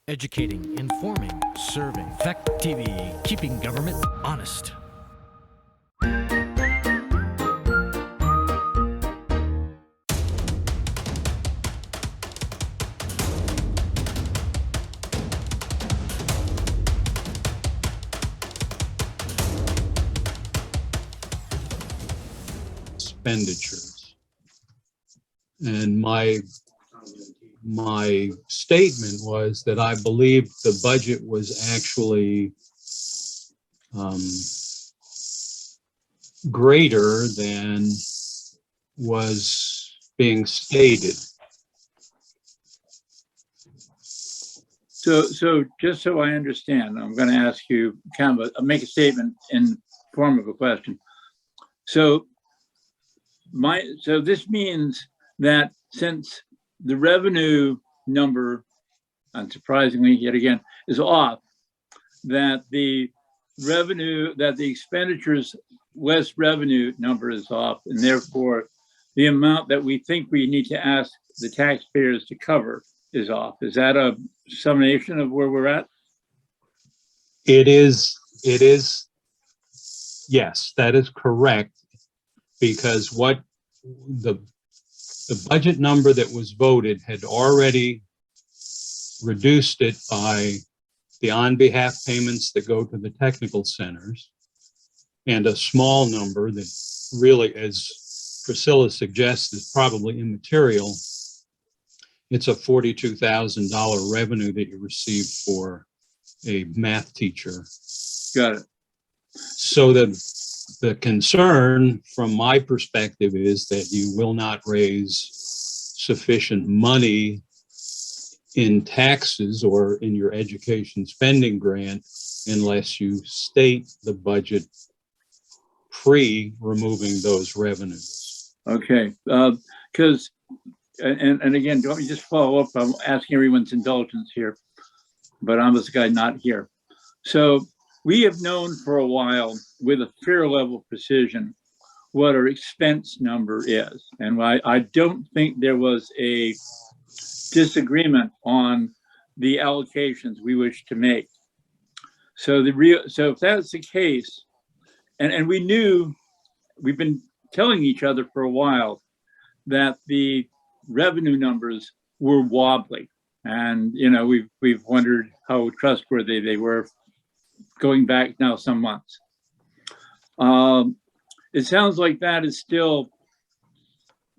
Educating, informing, serving. Fact TV, keeping government honest. Expenditures. And my statement was that I believed the budget was actually greater than was being stated. So just so I understand, I'm going to ask you kind of make a statement in form of a question. So this means that since the revenue number, unsurprisingly, yet again, is off, that the expenditures less revenue number is off, and therefore the amount that we think we need to ask the taxpayers to cover is off. Is that a summation of where we're at? It is, yes, that is correct, because what the budget number that was voted had already reduced it by the on-behalf payments that go to the technical centers, and a small number that really, as Priscilla suggests, is probably immaterial. It's a $42,000 revenue that you receive for a math teacher. Got it. So the concern from my perspective is that you will not raise sufficient money in taxes or in your education spending grant unless you state the budget pre-removing those revenues. Okay, because, and again, don't you just follow up? I'm asking everyone's indulgence here, but I'm this guy not here. So we have known for a while with a fair level of precision what our expense number is. And I don't think there was a disagreement on the allocations we wish to make. So if that's the case, and we knew, we've been telling each other for a while that the revenue numbers were wobbly. And, you know, we've wondered how trustworthy they were going back now some months. It sounds like that is still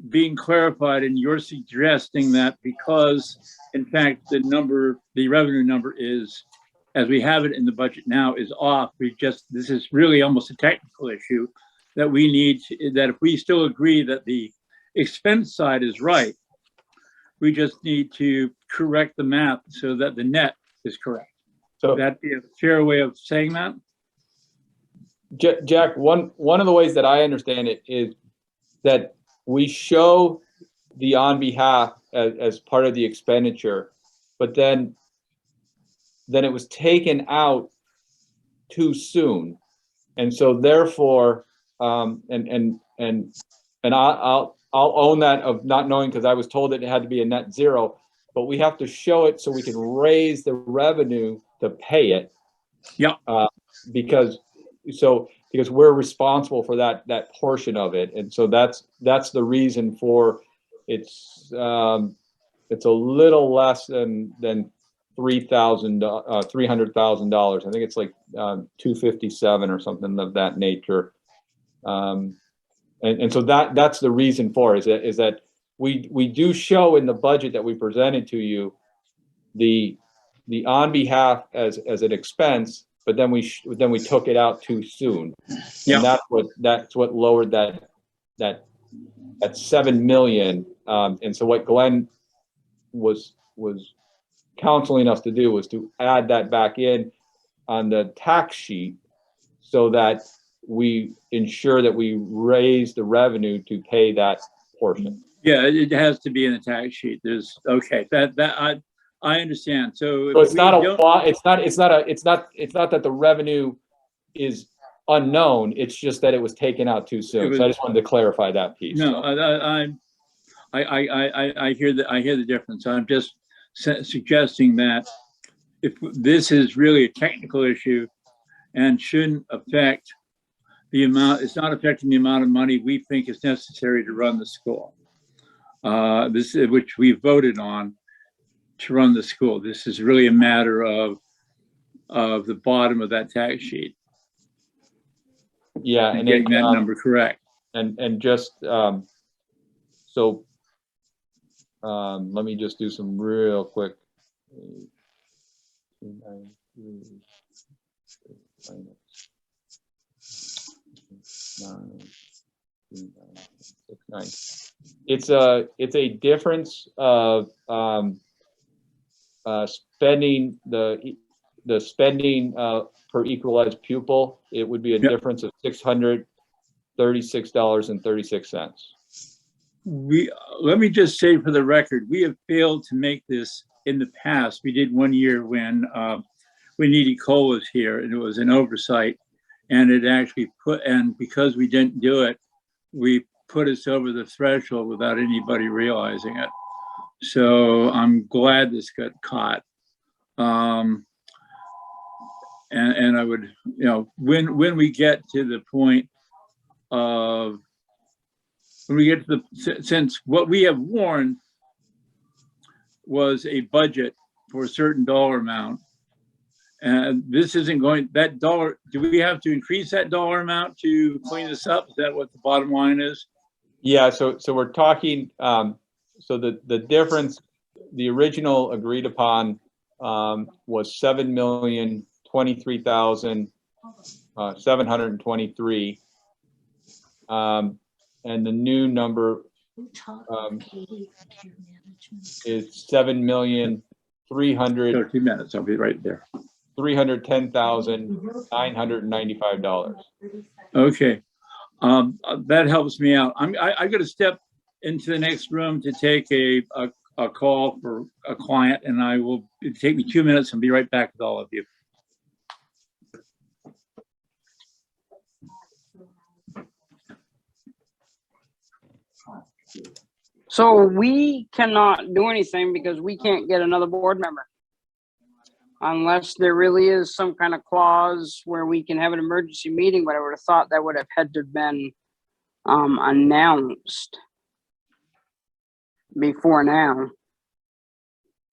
being clarified, and you're suggesting that because, in fact, the revenue number is, as we have it in the budget now, is off. This is really almost a technical issue that we need that if we still agree that the expense side is right, we just need to correct the math so that the net is correct. So would that be a fair way of saying that? Jack, one of the ways that I understand it is that we show the on behalf as part of the expenditure, but then it was taken out too soon, and so therefore, I'll own that of not knowing, because I was told that it had to be a net zero, but we have to show it so we can raise the revenue to pay it. Yeah. Because we're responsible for that portion of it, and so that's the reason for it's a little less than $300,000. I think it's like 257 or something of that nature. And so that's the reason for it, is that we do show in the budget that we presented to you the on behalf as an expense, but then we took it out too soon. Yeah. And that's what lowered that 7 million. And so what Glenn was counseling us to do was to add that back in on the tax sheet so that we ensure that we raise the revenue to pay that portion. Yeah, it has to be in the tax sheet. There's okay. That I understand. So it's not that the revenue is unknown. It's just that it was taken out too soon. So I just wanted to clarify that piece. No, I hear the difference. I'm just suggesting that if this is really a technical issue and shouldn't affect the amount, it's not affecting the amount of money we think is necessary to run the school. This is which we voted on to run the school. This is really a matter of the bottom of that tax sheet. Yeah, And getting that number correct. And just let me just do some real quick. 9, it's a difference of spending the spending per equalized pupil. It would be a difference of $636.36. Let me just say for the record, we have failed to make this in the past. We did one year when Edie Cole was here, and it was an oversight, and it actually and because we didn't do it, we put us over the threshold without anybody realizing it. So I'm glad this got caught. And I would, when we get to the point of, since what we have warned was a budget for a certain dollar amount, and this isn't going, that dollar, do we have to increase that dollar amount to clean this up? Is that what the bottom line is? Yeah, so we're talking, so the difference, the original agreed upon was $7,023,723, and the new number is $7,300,000. 2 minutes, I'll be right there. $310,995. Okay, that helps me out. I got to step into the next room to take a call for a client, and it'll take me 2 minutes and be right back with all of you. So we cannot do anything because we can't get another board member. Unless there really is some kind of clause where we can have an emergency meeting, but I would have thought that would have had to have been announced before now.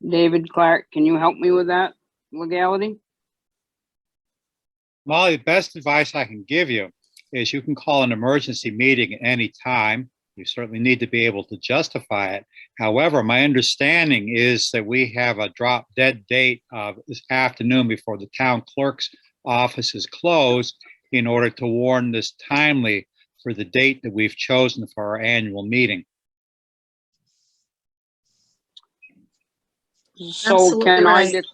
David Clark, can you help me with that legality? Molly, the best advice I can give you is you can call an emergency meeting at any time. You certainly need to be able to justify it. However, my understanding is that we have a drop dead date of this afternoon before the town clerk's office is closed in order to warn this timely for the date that we've chosen for our annual meeting. So Absolutely can right. David,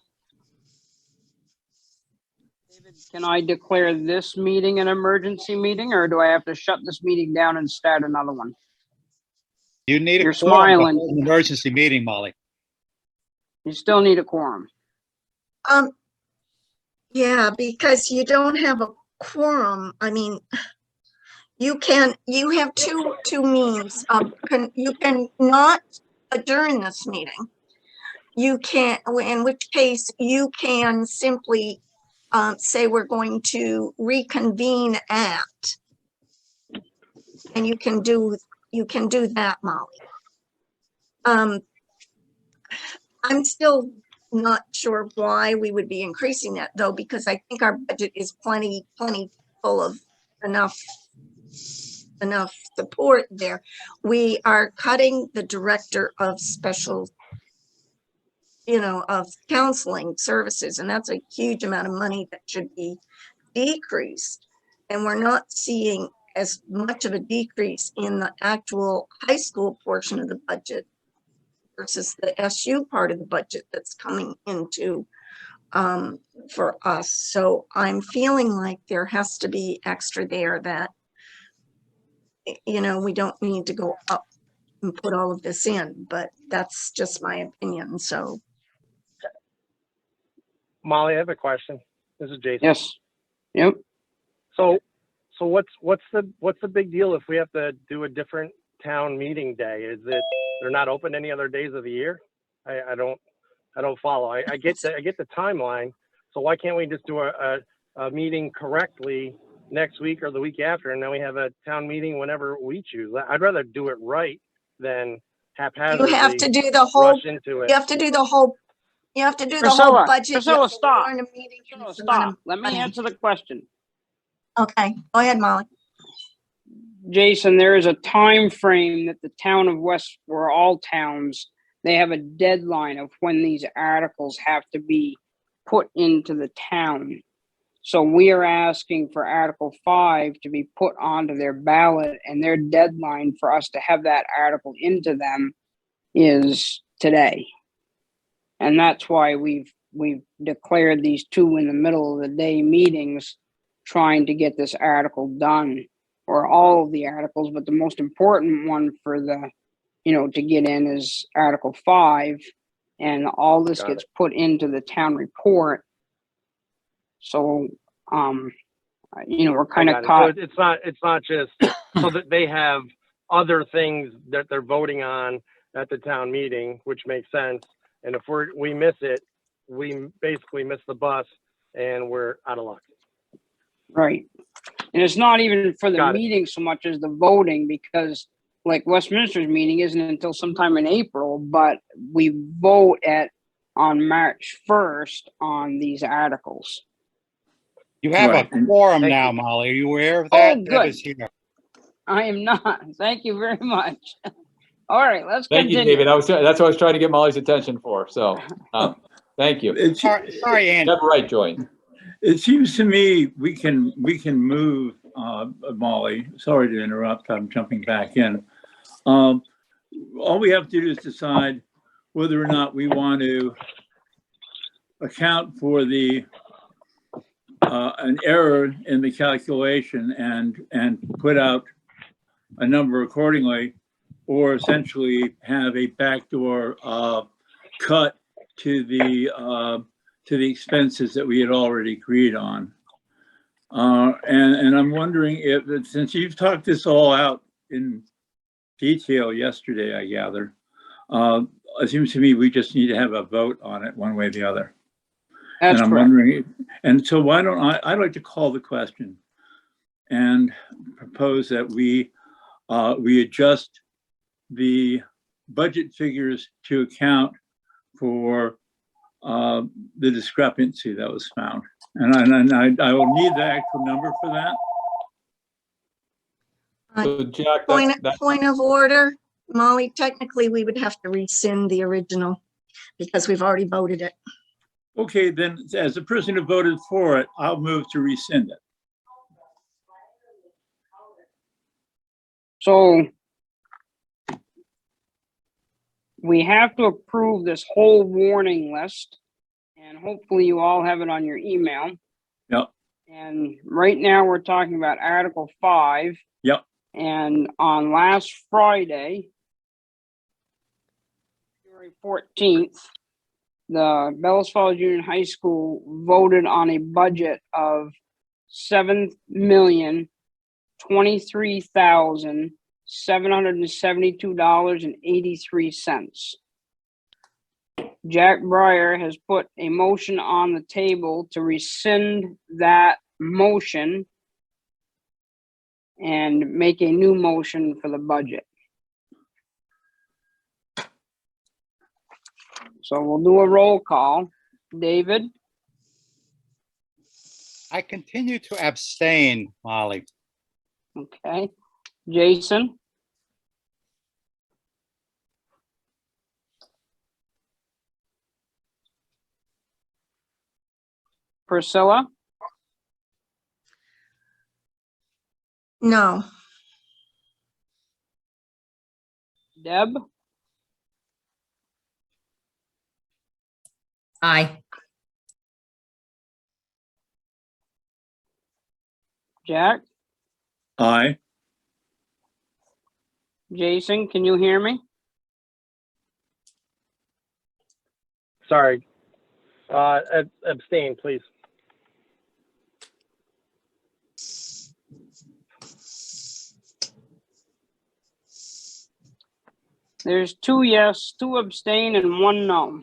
can I declare this meeting an emergency meeting, or do I have to shut this meeting down and start another one? You need You're a quorum to smiling. hold an emergency meeting, Molly. You still need a quorum. Yeah, because you don't have a quorum. I mean, you have two means. You can not adjourn this meeting. You can, in which case you can simply say we're going to reconvene at, and you can do that, Molly. I'm still not sure why we would be increasing that though, because I think our budget is plenty full of enough support there. We are cutting the director of special, of counseling services, and that's a huge amount of money that should be decreased. And we're not seeing as much of a decrease in the actual high school portion of the budget versus the SU part of the budget that's coming into for us. So I'm feeling like there has to be extra there that, we don't need to go up and put all of this in, but that's just my opinion. So Molly, I have a question. This is Jason. Yes. Yep. So what's the big deal if we have to do a different town meeting day? Is it they're not open any other days of the year? I don't I don't follow. I get the timeline. So why can't we just do a meeting correctly next week or the week after, and then we have a town meeting whenever we choose? I'd rather do it right than haphazardly You have to do the whole, rush into it. you have to do the whole, you have to do the Priscilla, whole budget. You Priscilla, have to stop. warn a meeting and Priscilla, it's stop. on Let me money. answer the question. Okay, go ahead, Molly. Jason, there is a time frame that the town of West, or all towns, they have a deadline of when these articles have to be put into the town. So we are asking for Article 5 to be put onto their ballot, and their deadline for us to have that article into them is today. And that's why we've declared these 2 in the middle of the day meetings, trying to get this article done, or all of the articles, but the most important one for the, to get in is Article 5, and all this Got gets put into the town report. So, we're kind I of got it. caught. So it's not just so that they have other things that they're voting on at the town meeting, which makes sense. And if we miss it, we basically miss the bus and we're out of luck. Right. And it's not even for the Got it. meeting so much as the voting, because like Westminster's meeting isn't until sometime in April, but we vote on March 1st on these articles. You have Right. a quorum Thank now, you. Molly. Are you aware of that? Oh, Deb good. is here. I am not. Thank you very much. All right, let's Thank you, continue. David. That's what I was trying to get Molly's attention for. So, thank you. Sorry, Andy. Deb Wright joined. It seems to me we can move, Molly, sorry to interrupt, I'm jumping back in. All we have to do is decide whether or not we want to account for the an error in the calculation and put out a number accordingly, or essentially have a backdoor cut to the expenses that we had already agreed on. And I'm wondering if, since you've talked this all out in detail yesterday, I gather, it seems to me we just need to have a vote on it one way or the other. That's and I'm correct. wondering, and so why don't I'd like to call the question and propose that we adjust the budget figures to account for the discrepancy that was found. And I will need the actual number for that. So, Jack, Point of order, Molly, technically we would have to rescind the original because we've already voted it. Okay, then as the person who voted for it, I'll move to rescind it. So we have to approve this whole warning list, and hopefully you all have it on your email. Yep. And right now we're talking about Article 5. Yep. And on last Friday, February 14th, the Bellows Falls Union High School voted on a budget of $7,023,772.83. Jack Breyer has put a motion on the table to rescind that motion and make a new motion for the budget. So we'll do a roll call. David? I continue to abstain, Molly. Okay. Jason? Priscilla? No. Deb? Aye. Jack? Aye. Jason, can you hear me? Sorry. Abstain, please. There's 2 yes, 2 abstain, and 1 no.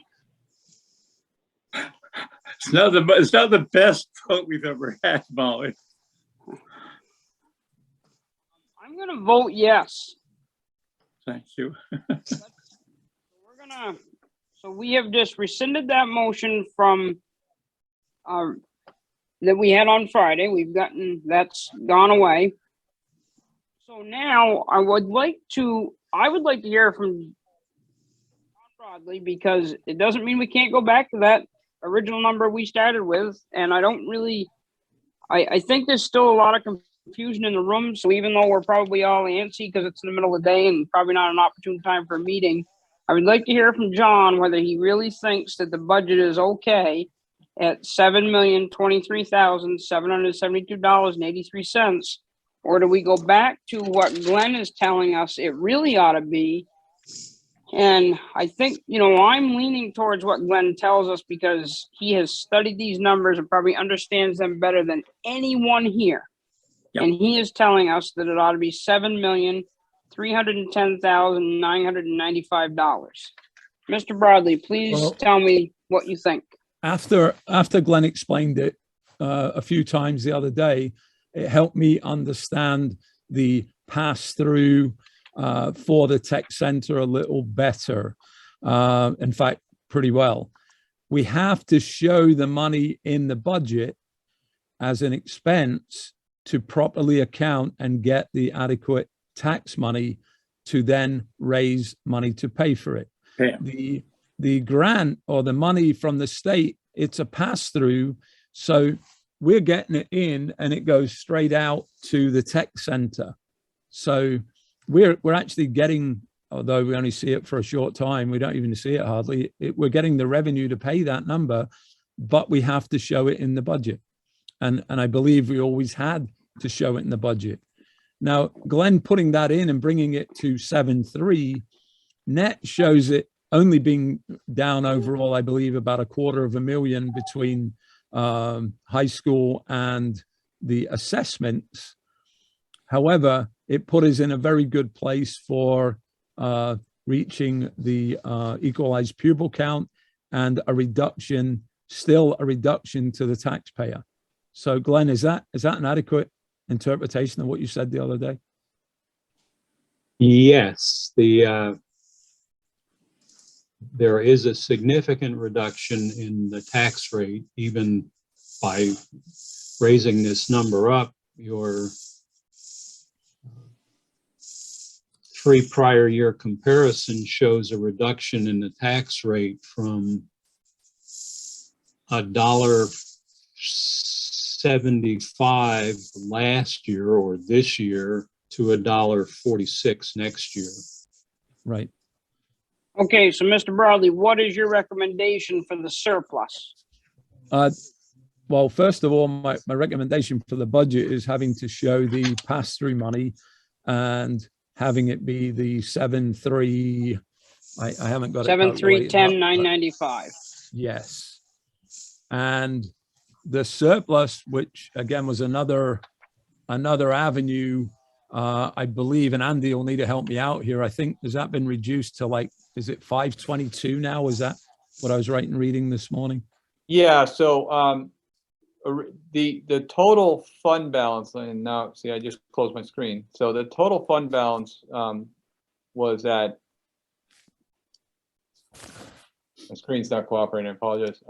It's not the best vote we've ever had, Molly. I'm gonna vote yes. Thank you. So we have just rescinded that motion from, that we had on Friday. That's gone away. So now I would like to hear from John Broadley, because it doesn't mean we can't go back to that original number we started with. And I think there's still a lot of confusion in the room. So even though we're probably all antsy because it's in the middle of the day and probably not an opportune time for a meeting, I would like to hear from John whether he really thinks that the budget is okay at $7,023,772.83, or do we go back to what Glenn is telling us it really ought to be? And I think, I'm leaning towards what Glenn tells us because he has studied these numbers and probably understands them better than anyone here. Yep. And he is telling us that it ought to be $7,310,995. Mr. Broadley, please tell me what you think. After Glenn explained it a few times the other day, it helped me understand the pass-through for the tech center a little better. In fact, pretty well. We have to show the money in the budget as an expense to properly account and get the adequate tax money to then raise money to pay for it. Yeah. The grant or the money from the state, it's a pass-through. So we're getting it in and it goes straight out to the tech center. So we're actually getting, although we only see it for a short time, we don't even see it hardly, we're getting the revenue to pay that number, but we have to show it in the budget. And I believe we always had to show it in the budget. Now, Glenn putting that in and bringing it to 7.3 net shows it only being down overall, I believe, about $250,000 between high school and the assessments. However, it put us in a very good place for reaching the equalized pupil count and still a reduction to the taxpayer. So Glenn, is that an adequate interpretation of what you said the other day? Yes, there is a significant reduction in the tax rate, even by raising this number up. Your 3 prior year comparison shows a reduction in the tax rate from $1.75 last year or this year to $1.46 next year. Right. Okay, so Mr. Broadley, what is your recommendation for the surplus? Well, first of all, my recommendation for the budget is having to show the pass-through money and having it be the 7.3. I haven't got it. 7,310,995. Yes. And the surplus, which again was another avenue, I believe, and Andy will need to help me out here. I think, has that been reduced to is it 522 now? Is that what I was reading this morning? Yeah, so the total fund balance, and now see, I just closed my screen. So the total fund balance was at, my screen's not cooperating, I apologize.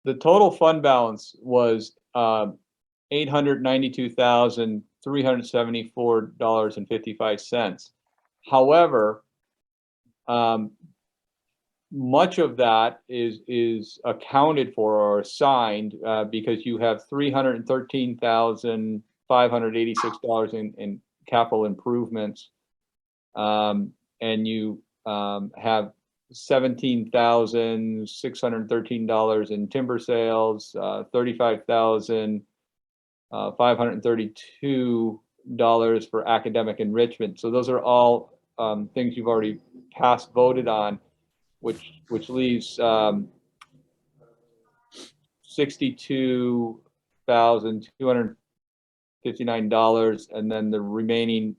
The total fund balance was $892,374.55. However, much of that is accounted for or assigned because you have $313,586 in capital improvements, and you have $17,613 in timber sales, $35,532 for academic enrichment. So those are all things you've already passed voted on, which leaves $62,259, and then the remaining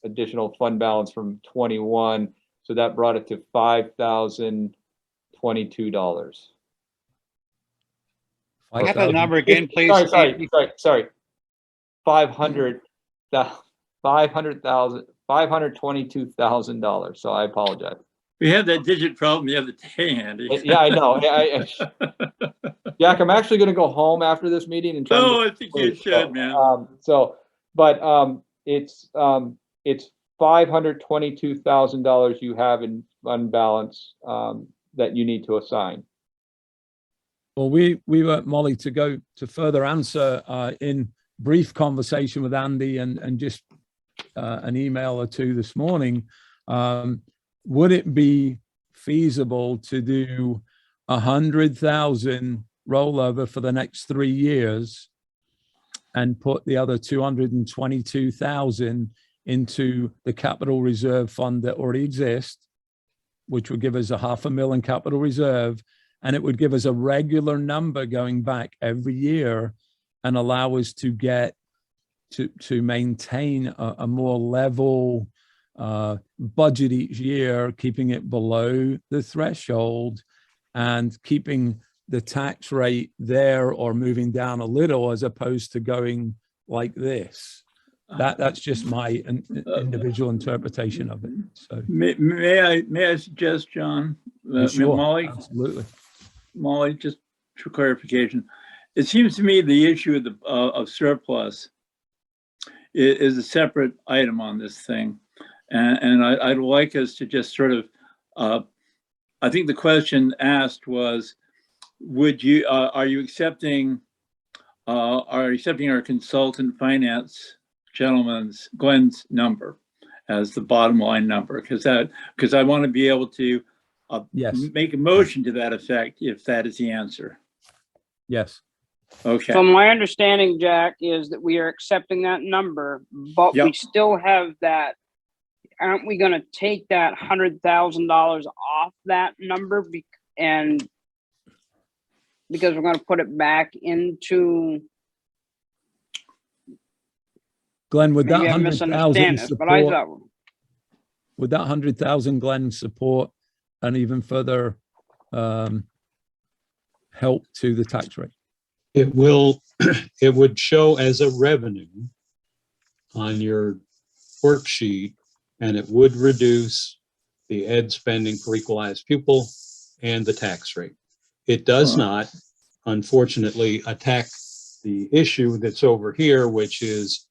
additional fund balance from 21. So that brought it to $5,000 $522. Have that number again, please. Sorry. $522,000. So I apologize. We have that digit problem the other day, Andy. Yeah, I know. Jack, I'm actually going to go home after this meeting and try. Oh, I think you should, man. It's $522,000 you have in fund balance that you need to assign. Well, we were, Molly, to go to further answer in brief conversation with Andy and just an email or two this morning. Would it be feasible to do 100,000 rollover for the next 3 years and put the other 222,000 into the capital reserve fund that already exists, which would give us a $500,000 capital reserve, and it would give us a regular number going back every year and allow us to get to maintain a more level budget each year, keeping it below the threshold and keeping the tax rate there or moving down a little as opposed to going like this. That's just my individual interpretation of it. So may I suggest, John, sure, Molly? Absolutely. Molly, just for clarification, it seems to me the issue of surplus is a separate item on this thing. And I'd like us to just sort of, I think the question asked was, are you accepting our consultant finance gentleman's, Glenn's number as the bottom line number? Because I want to be able to Yes. make a motion to that effect if that is the answer. Yes. Okay. So my understanding, Jack, is that we are accepting that number, but we still have that. Aren't we going to take that $100,000 off that number because we're going to put it back into? Glenn, would that Maybe I'm 100,000 misunderstanding, but I support? thought. Would that 100,000, Glenn, support an even further help to the tax rate? It would show as a revenue on your worksheet, and it would reduce the ed spending per equalized pupil and the tax rate. It does not, unfortunately, attack the issue that's over here, which is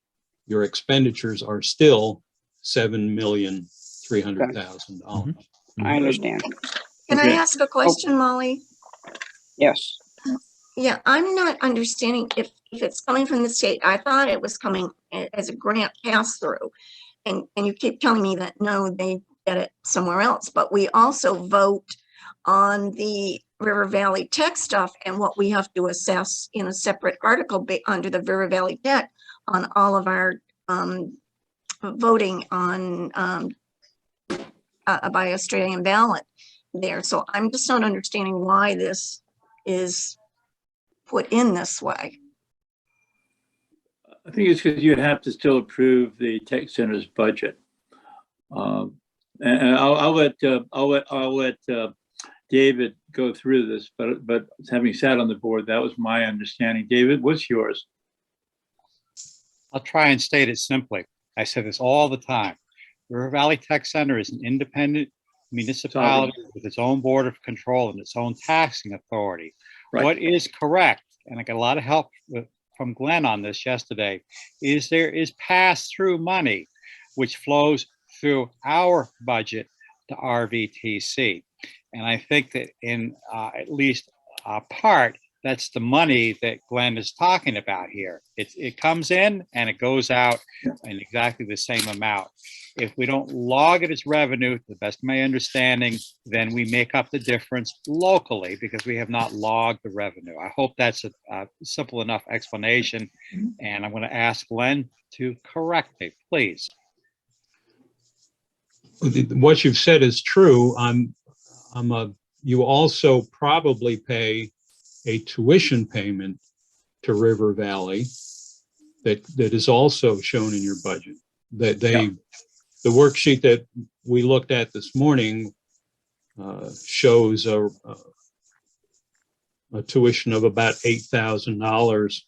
your expenditures are still $7,300,000. I understand. Can I ask a question, Molly? Yes. Yeah, I'm not understanding if it's coming from the state. I thought it was coming as a grant pass through. And you keep telling me that, no, they get it somewhere else. But we also vote on the River Valley Tech stuff and what we have to assess in a separate article under the River Valley Tech on all of our voting on by Australian ballot there. So I'm just not understanding why this is put in this way. I think it's because you have to still approve the tech center's budget. And I'll let David go through this, but having sat on the board, that was my understanding. David, what's yours? I'll try and state it simply. I say this all the time. River Valley Tech Center is an independent municipality with its own board of control and its own taxing authority. Right. What is correct, and I got a lot of help from Glenn on this yesterday, is there is pass-through money which flows through our budget to RVTC. And I think that in at least a part, that's the money that Glenn is talking about here. It comes in and it goes out in exactly the same amount. If we don't log it as revenue, to the best of my understanding, then we make up the difference locally because we have not logged the revenue. I hope that's a simple enough explanation. And I'm going to ask Glenn to correct me, please. What you've said is true. You also probably pay a tuition payment to River Valley that is also shown in your budget. That the worksheet that we looked at this morning shows a tuition of about $8,000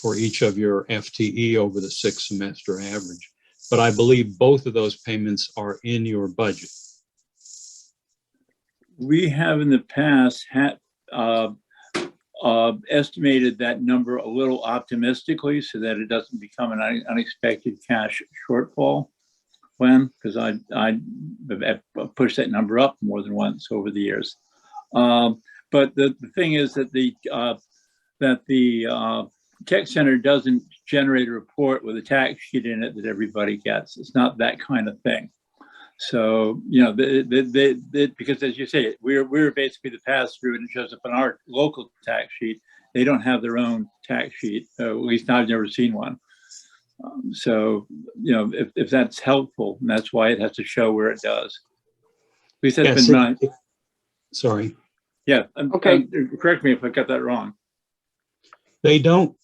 for each of your FTE over the 6-semester average. But I believe both of those payments are in your budget. We have in the past had estimated that number a little optimistically so that it doesn't become an unexpected cash shortfall. When, because I pushed that number up more than once over the years. But the thing is that the tech center doesn't generate a report with a tax sheet in it that everybody gets. It's not that kind of thing. So, you know, because as you say, we're basically the pass through, and it shows up on our local tax sheet. They don't have their own tax sheet. At least I've never seen one. So, you know, if that's helpful, and that's why it has to show where it does. We said, Yes, sorry. Yeah. Okay. Correct me if I got that wrong. They don't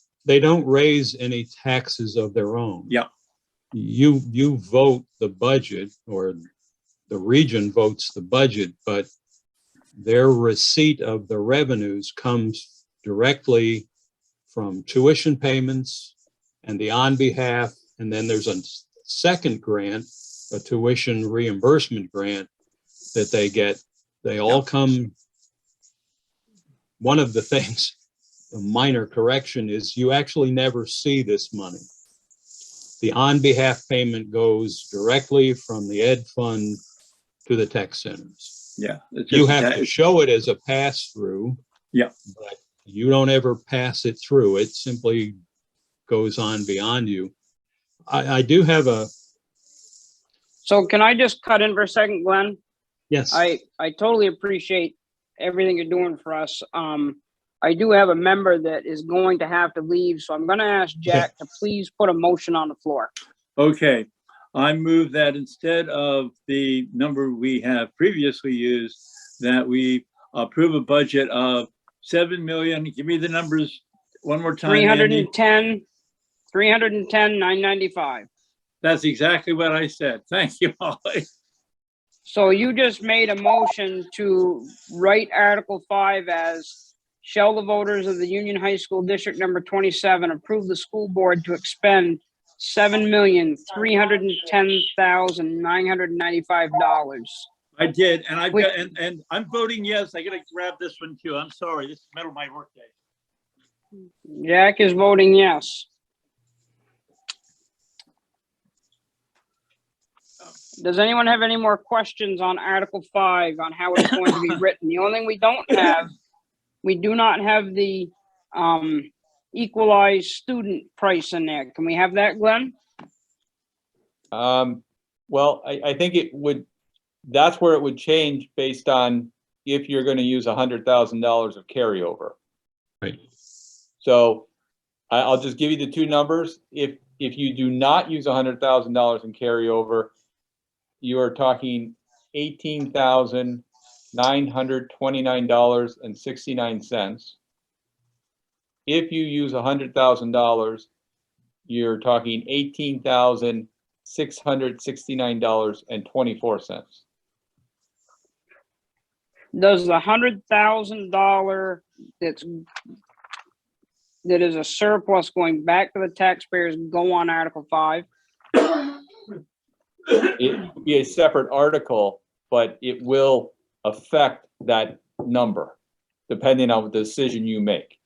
raise any taxes of their own. Yeah. You vote the budget, or the region votes the budget, but their receipt of the revenues comes directly from tuition payments and the on behalf, and then there's a second grant, a tuition reimbursement grant that they get. They all come. One of the things, a minor correction, is you actually never see this money. The on behalf payment goes directly from the ed fund to the tech centers. Yeah. You have to show it as a pass through. Yeah. But you don't ever pass it through. It simply goes on beyond you. I do have a. So can I just cut in for a second, Glenn? Yes. I totally appreciate everything you're doing for us. I do have a member that is going to have to leave, so I'm going to ask Jack to please put a motion on the floor. Okay. I move that instead of the number we have previously used, that we approve a budget of 7 million. Give me the numbers one more time. 310,995. That's exactly what I said. Thank you, Molly. So you just made a motion to write Article 5 as, shall the voters of the Union High School District number 27 approve the school board to expend $7,310,995. I did, and I've got, and I'm voting yes. I gotta grab this one too. I'm sorry. This is the middle of my workday. Jack is voting yes. Does anyone have any more questions on Article 5 on how it's going to be written? The only thing we don't have, we do not have the equalized student price in there. Can we have that, Glenn? Well, I think it would, that's where it would change based on if you're going to use $100,000 of carryover. Right. So I'll just give you the two numbers. If you do not use $100,000 in carryover, you are talking $18,929.69. If you use $100,000, you're talking $18,669.24. Does the $100,000 that is a surplus going back to the taxpayers go on Article 5? It would be a separate article, but it will affect that number depending on the decision you make.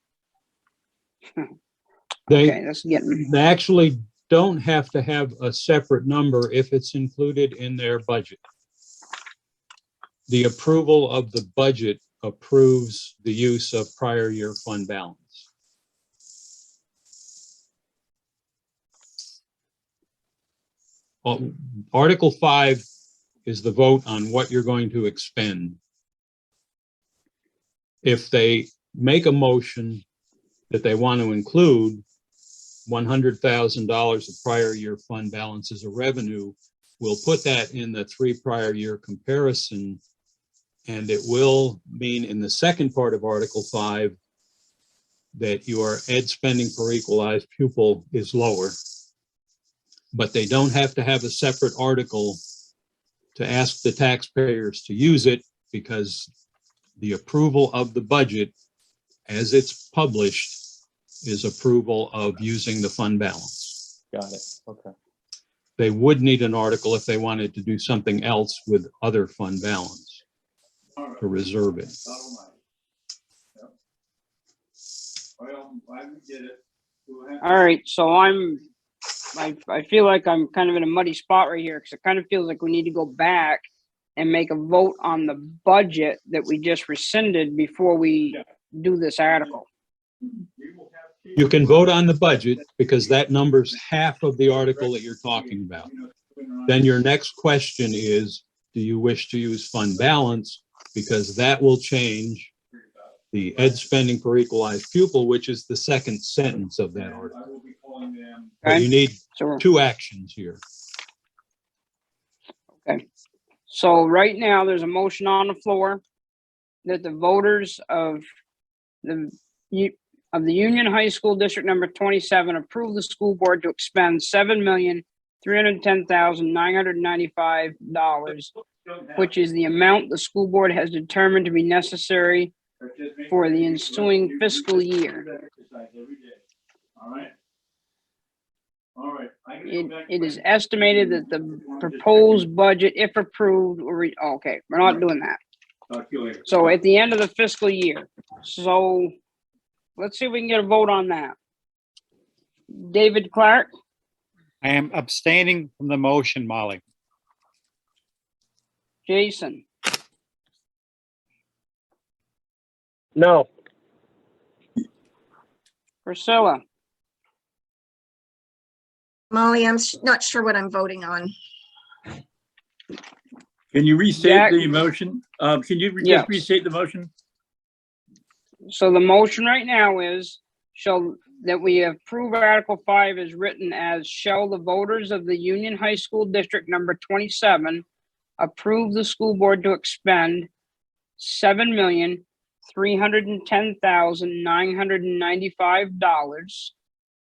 They actually don't have to have a separate number if it's included in their budget. The approval of the budget approves the use of prior year fund balance. Article 5 is the vote on what you're going to expend. If they make a motion that they want to include $100,000 of prior year fund balance as a revenue, we'll put that in the 3 prior year comparison, and it will mean in the second part of Article 5 that your ed spending per equalized pupil is lower. But they don't have to have a separate article to ask the taxpayers to use it because the approval of the budget as it's published is approval of using the fund balance. Got it. Okay. They would need an article if they wanted to do something else with other fund balance to reserve it. All right, so I feel like I'm kind of in a muddy spot right here because it kind of feels like we need to go back and make a vote on the budget that we just rescinded before we do this article. You can vote on the budget because that number's half of the article that you're talking about. Then your next question is, do you wish to use fund balance? Because that will change the ed spending per equalized pupil, which is the second sentence of that article. But you need So, two actions here. okay. So right now, there's a motion on the floor that the voters of the Union High School District Number 27 approve the school board to expend $7,310,995, which is the amount the school board has determined to be necessary for the ensuing fiscal year. It is estimated that the proposed budget, if approved, okay, we're not doing that. So at the end of the fiscal year. So let's see if we can get a vote on that. David Clark, I am abstaining from the motion, Molly. Jason, No. Priscilla, Molly, I'm not sure what I'm voting on. Can you restate Jack? the motion? Can you Yes. just restate the motion? so the motion right now is that we approve Article 5 as written as shall the voters of the Union High School District Number 27 approve the school board to expend $7,310,995,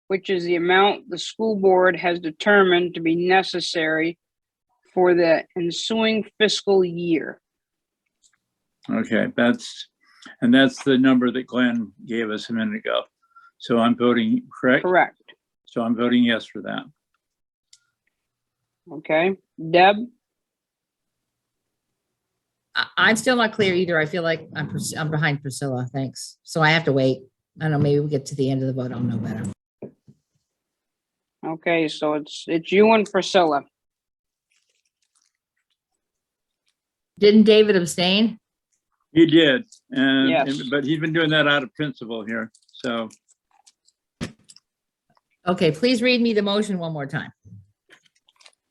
which is the amount the school board has determined to be necessary for the ensuing fiscal year. Okay, that's the number that Glenn gave us a minute ago. So I'm voting correct? Correct. So I'm voting yes for that. Okay. Deb, I'm still not clear either. I feel like I'm behind Priscilla, thanks. So I have to wait. I don't know, maybe we'll get to the end of the vote, I'll know better. okay, so it's you and Priscilla. Didn't David abstain? He did, Yes. but he's been doing that out of principle here, so. Okay, please read me the motion one more time.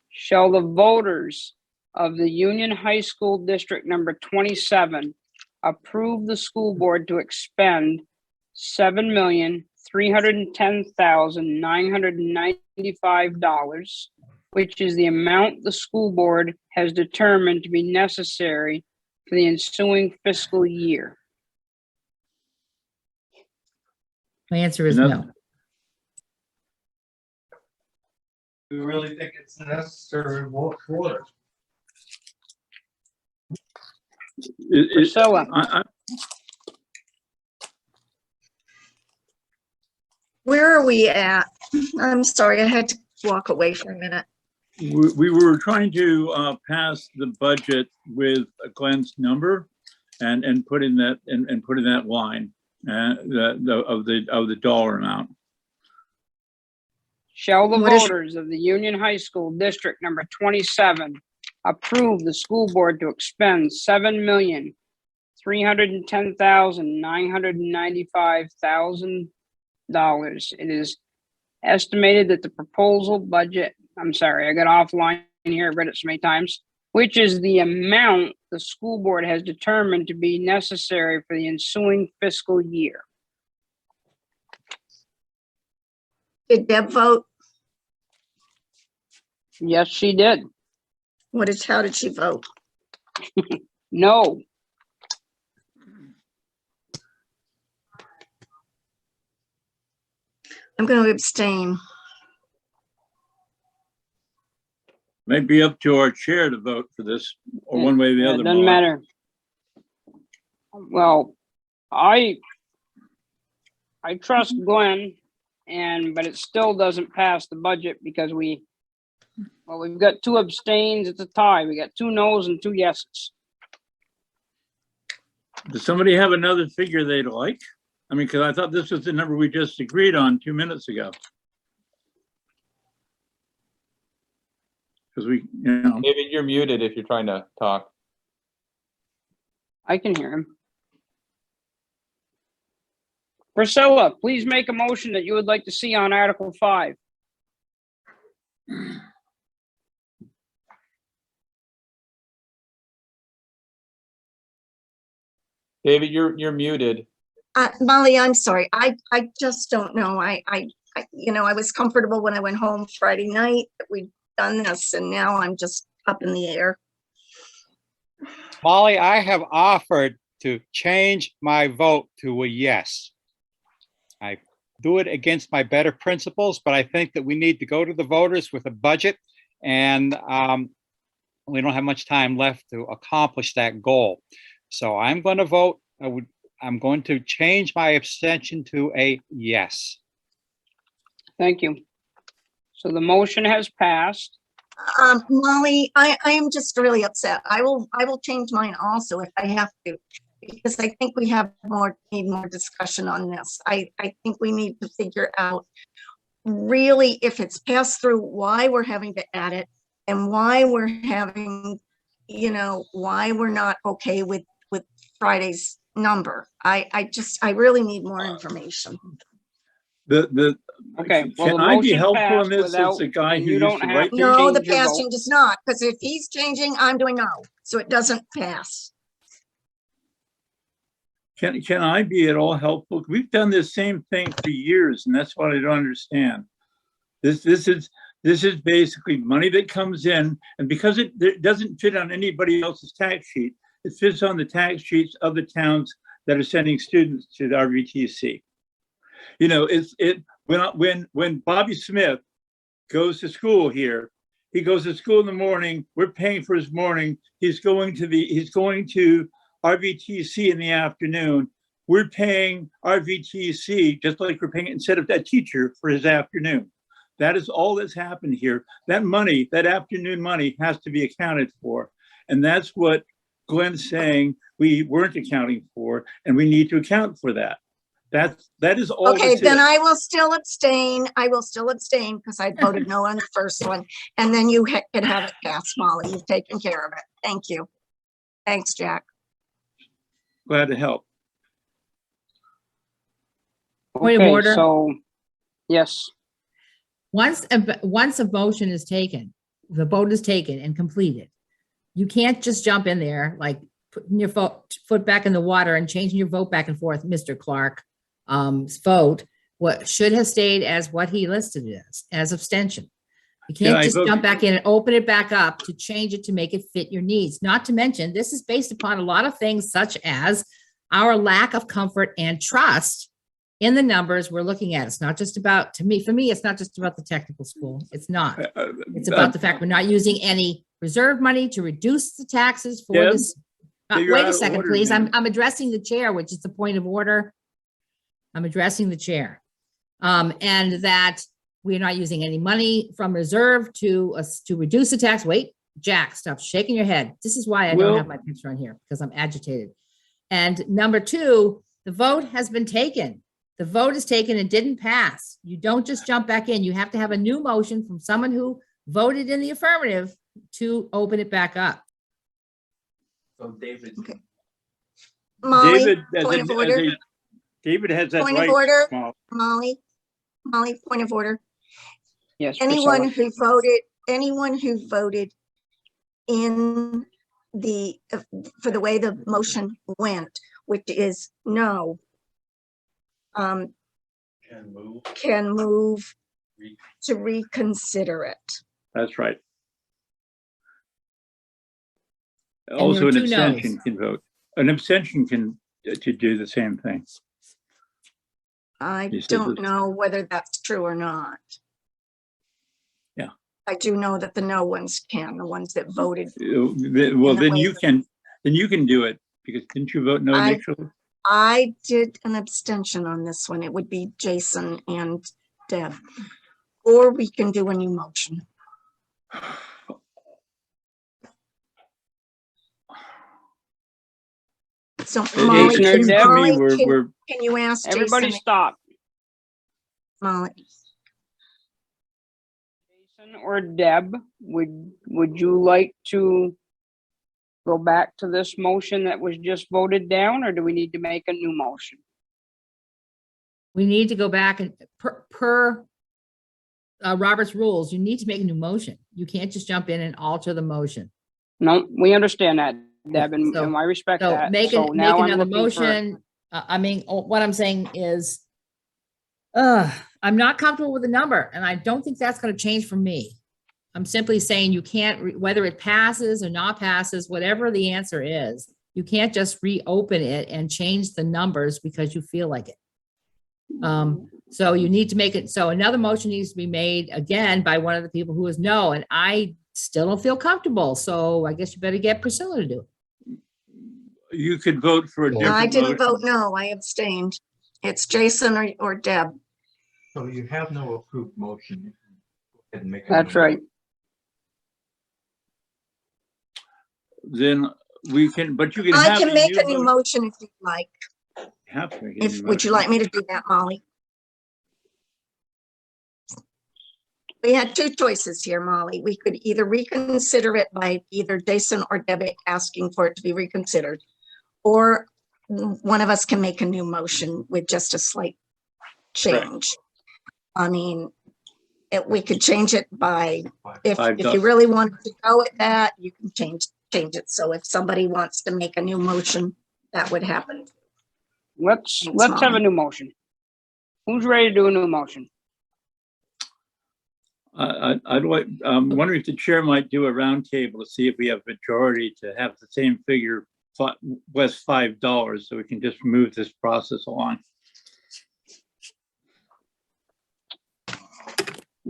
Shall the voters of the Union High School District Number 27 approve the school board to expend $7,310,995, which is the amount the school board has determined to be necessary for the ensuing fiscal year. My answer is No. no. We really think it's necessary in both quarters. Priscilla, Where are we at? I'm sorry, I had to walk away for a minute. we were trying to pass the budget with Glenn's number and put in that and put in that line of the dollar amount. shall the What is- voters of the Union High School District Number 27 approve the school board to expend $7,310,995,000. It is estimated that the proposal budget, I'm sorry, I got offline here, I read it so many times, which is the amount the school board has determined to be necessary for the ensuing fiscal year. Did Deb vote? Yes, she did. How did she vote? No. I'm going to abstain. May be up to our chair to vote for this, or one way or the Yeah, other. it doesn't Molly. matter. Well, I trust Glenn, but it still doesn't pass the budget because we've got 2 abstains. It's a tie. We got 2 no's and 2 yeses. Does somebody have another figure they'd like? I mean, because I thought this was the number we just agreed on 2 minutes ago. Because we, David, you're muted if you're trying to talk. I can hear him. Priscilla, please make a motion that you would like to see on Article 5. David, you're muted. Molly, I'm sorry. I just don't know. I was comfortable when I went home Friday night that we'd done this, and now I'm just up in the air. Molly, I have offered to change my vote to a yes. I do it against my better principles, but I think that we need to go to the voters with a budget, and we don't have much time left to accomplish that goal. So I'm going to vote. I'm going to change my abstention to a yes. Thank you. So the motion has passed. Molly, I am just really upset. I will change mine also if I have to, because I think we need more discussion on this. I think we need to figure out really, if it's passed through, why we're having to add it, and why we're having, why we're not okay with Friday's number. I really need more information. Okay, well, Can the I be motion helpful passed in this as without, the guy who you used don't to have write? to No, the change your vote. passing does not, because if he's changing, I'm doing no, so it doesn't pass. Can I be at all helpful? We've done this same thing for years, and that's what I don't understand. This is basically money that comes in, and because it doesn't fit on anybody else's tax sheet, it fits on the tax sheets of the towns that are sending students to the RVTC. When Bobby Smith goes to school here, he goes to school in the morning. We're paying for his morning. He's going to RVTC in the afternoon. We're paying RVTC just like we're paying instead of that teacher for his afternoon. That is all that's happened here. That money, that afternoon money, has to be accounted for, and that's what Glenn's saying we weren't accounting for, and we need to account for that. That is all. Okay, then I will still abstain. I will still abstain because I voted no on the first one, and then you can have it pass, Molly. You've taken care of it. Thank you. Thanks, Jack. Glad to help. Point of Okay, order. so, yes, Once a motion is taken, the vote is taken and completed, you can't just jump in there like putting your foot back in the water and changing your vote back and forth, Mr. Clark. Vote what should have stayed as what he listed as abstention. You can't just jump back in and open it back up to change it to make it fit your needs. Not to mention, this is based upon a lot of things such as our lack of comfort and trust in the numbers we're looking at. It's not just about, for me, it's not just about the technical school. It's not. It's about the fact we're not using any reserve money to reduce the taxes for this. Wait a second, please. I'm addressing the chair, which is the point of order. I'm addressing the chair. And that we're not using any money from reserve to reduce the tax. Wait, Jack, stop shaking your head. This is why I don't have my picture on here, because I'm agitated. And number two, the vote has been taken. The vote is taken and didn't pass. You don't just jump back in. You have to have a new motion from someone who voted in the affirmative to open it back up. So David. Okay. Molly, point of order. David has that Point right. of order, Molly, point of order. yes. Anyone Priscilla. who voted in for the way the motion went, which is no, can move to reconsider it. That's right. And Also, there an are 2 abstention noes. can vote. An abstention can to do the same thing. I You said don't this- know whether that's true or not. Yeah. I do know that the no ones can, the ones that voted. Well, And the then you waiver. can do it, because didn't you vote no I- initially? I did an abstention on this one. It would be Jason and Deb. Or we can do a new motion. So Molly, Jason or Seems to me Molly, we're, can you ask Everybody Jason? stop. Molly, Jason or Deb, would you like to go back to this motion that was just voted down, or do we need to make a new motion? We need to go back and per Robert's rules, you need to make a new motion. You can't just jump in and alter the motion. No, we understand that, Deb, and So- I respect So that. make So make now I'm another looking for- motion. I mean, what I'm saying is, I'm not comfortable with the number, and I don't think that's going to change for me. I'm simply saying you can't, whether it passes or not passes, whatever the answer is, you can't just reopen it and change the numbers because you feel like it. So you need to make it, so another motion needs to be made again by one of the people who is no, and I still don't feel comfortable. So I guess you better get Priscilla to do it. you could vote for a No, different I didn't vote motion. no, I abstained. It's Jason or Deb. So you have no approved motion. Go ahead and make a That's new right. Then we can, but you can I have can make a new vote. motion if you'd like. Have to make a If, new would you motion. like me to do that, Molly? We had two choices here, Molly. We could either reconsider it by either Jason or Debbie asking for it to be reconsidered, or one of us can make a new motion with just a slight change. I mean, we could change it by, if $5. you really want to go with that, you can change it. So if somebody wants to make a new motion, that would happen. Let's Thanks, have a Molly. new motion. Who's ready to do a new motion? I'd like, I'm wondering if the chair might do a roundtable to see if we have majority to have the same figure, was $5, so we can just move this process along.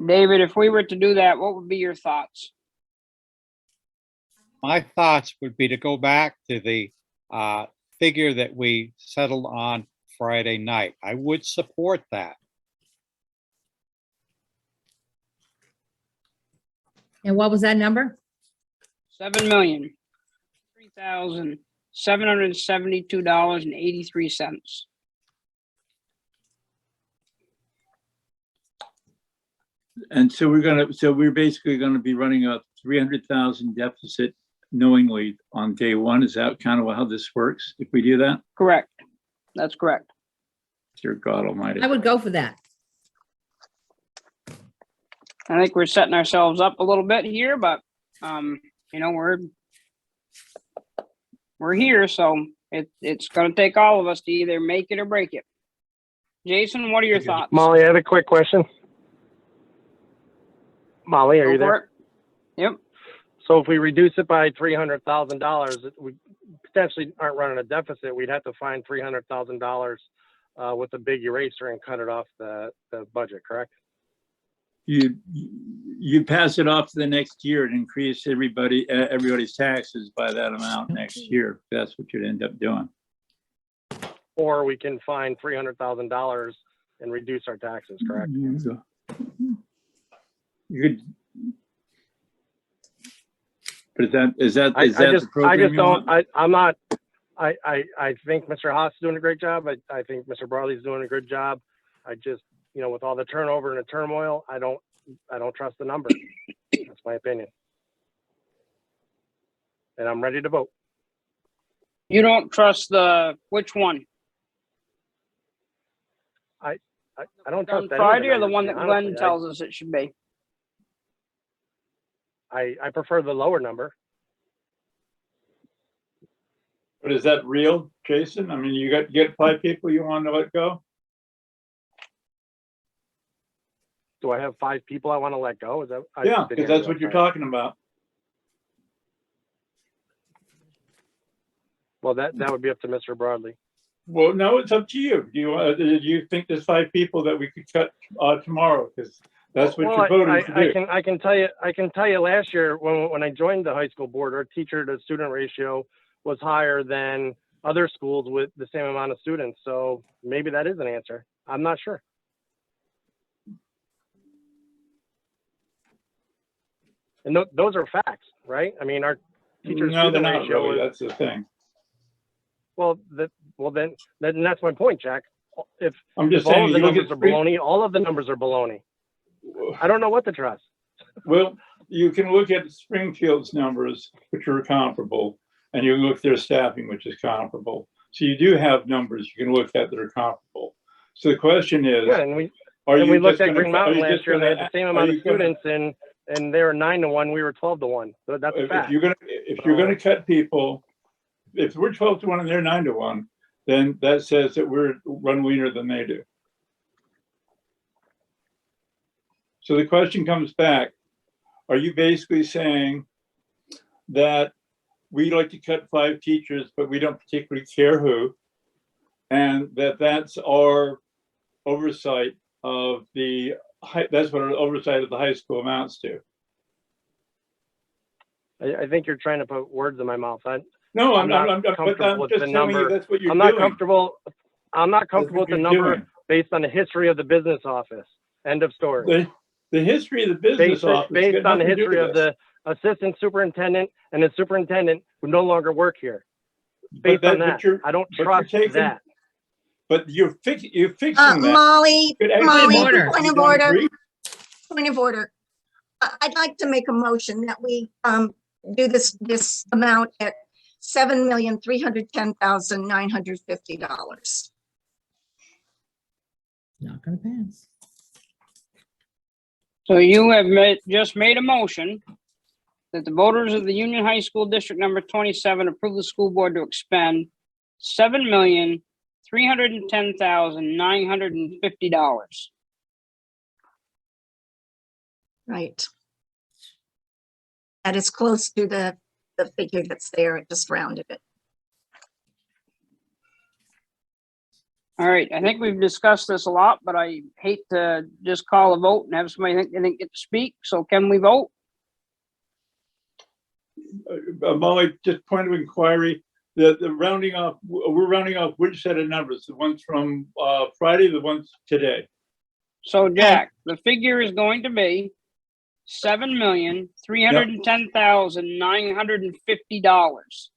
David, if we were to do that, what would be your thoughts? My thoughts would be to go back to the figure that we settled on Friday night. I would support that. And what was that number? $7,003,772.83. And so we're basically gonna be running a 300,000 deficit knowingly on day one. Is that kind of how this works? If we do that? Correct. That's correct. Dear God Almighty. I would go for that. I think we're setting ourselves up a little bit here, but you know, we're here, so it's gonna take all of us to either make it or break it. Jason, what are your thoughts? Molly, I had a quick question. Molly, are you Go for there? it. Yep. So if we reduce it by $300,000, we potentially aren't running a deficit. We'd have to find $300,000 with a big eraser and cut it off the budget, correct? You pass it off to the next year and increase everybody's taxes by that amount next year. That's what you'd end up doing. Or we can find $300,000 and reduce our taxes, correct? You could. But is that I the just program you don't, want? I think Mr. Haas is doing a great job. I think Mr. Barley's doing a good job. I just, you know, with all the turnover and the turmoil, I don't trust the number. That's my opinion. And I'm ready to vote. You don't trust which one? I don't On trust any of Friday or the numbers, one to that be Glenn honest. tells us it should be? I prefer the lower number. But is that real, Jason? I mean, you get 5 people you want to let go? Do I have 5 people I want to let go? Is that? I Yeah, didn't because hear that's you, what you're I'm sorry. talking about. Well, that would be up to Mr. Broadley. Well, no, it's up to you. Do you think there's 5 people that we could cut tomorrow? Because That's what Well, you're voting to do. I can tell you last year when I joined the high school board, our teacher to student ratio was higher than other schools with the same amount of students. So maybe that is an answer. I'm not sure. And those are facts, right? I mean, our teacher No, they're student not ratio really. was, That's the thing. well, then that's my point, Jack. If I'm just all saying, of the you look numbers at are baloney, all of the numbers are baloney. I don't know what to trust. Well, you can look at Springfield's numbers, which are comparable, and you look at their staffing, which is comparable. So you do have numbers you can look at that are comparable. So the question is, Yeah, and we are you looked just at gonna, Green Mountain are you last just year. They gonna, had the same are amount of you gonna, students, and they were 9-1. We were 12-1. So that's a if fact. you're gonna cut people, if we're 12-1 and they're 9-1, then that says that we're run leaner than they do. So the question comes back, are you basically saying that we like to cut 5 teachers, but we don't particularly care who, and that's our oversight of the high, that's what our oversight of the high school amounts to? I think you're trying to put words in my mouth. No, I'm not I'm comfortable with just the telling you number. that's what you're I'm doing. not comfortable. I'm not comfortable with the That's what you're number doing. based on the history of the business office. End of story. The history of the business office Based got on the nothing to do history with of this. the assistant superintendent and the superintendent who no longer work here. But Based on that, I don't trust that. But you're fixing that. Molly, Could actually Molly, help order. if point you of don't order, agree. point of order. I'd like to make a motion that we do this amount at $7,310,950. Not gonna pass. So you have just made a motion that the voters of the Union High School District Number 27 approve the school board to expend $7,310,950. Right. That is close to the figure that's there. It just rounded it. All right, I think we've discussed this a lot, but I hate to just call a vote and have somebody think they didn't get to speak. So can we vote? Molly, just point of inquiry, the rounding off, we're rounding off which set of numbers? The ones from Friday, the ones today? So Jack, the figure is going to be $7,310,950.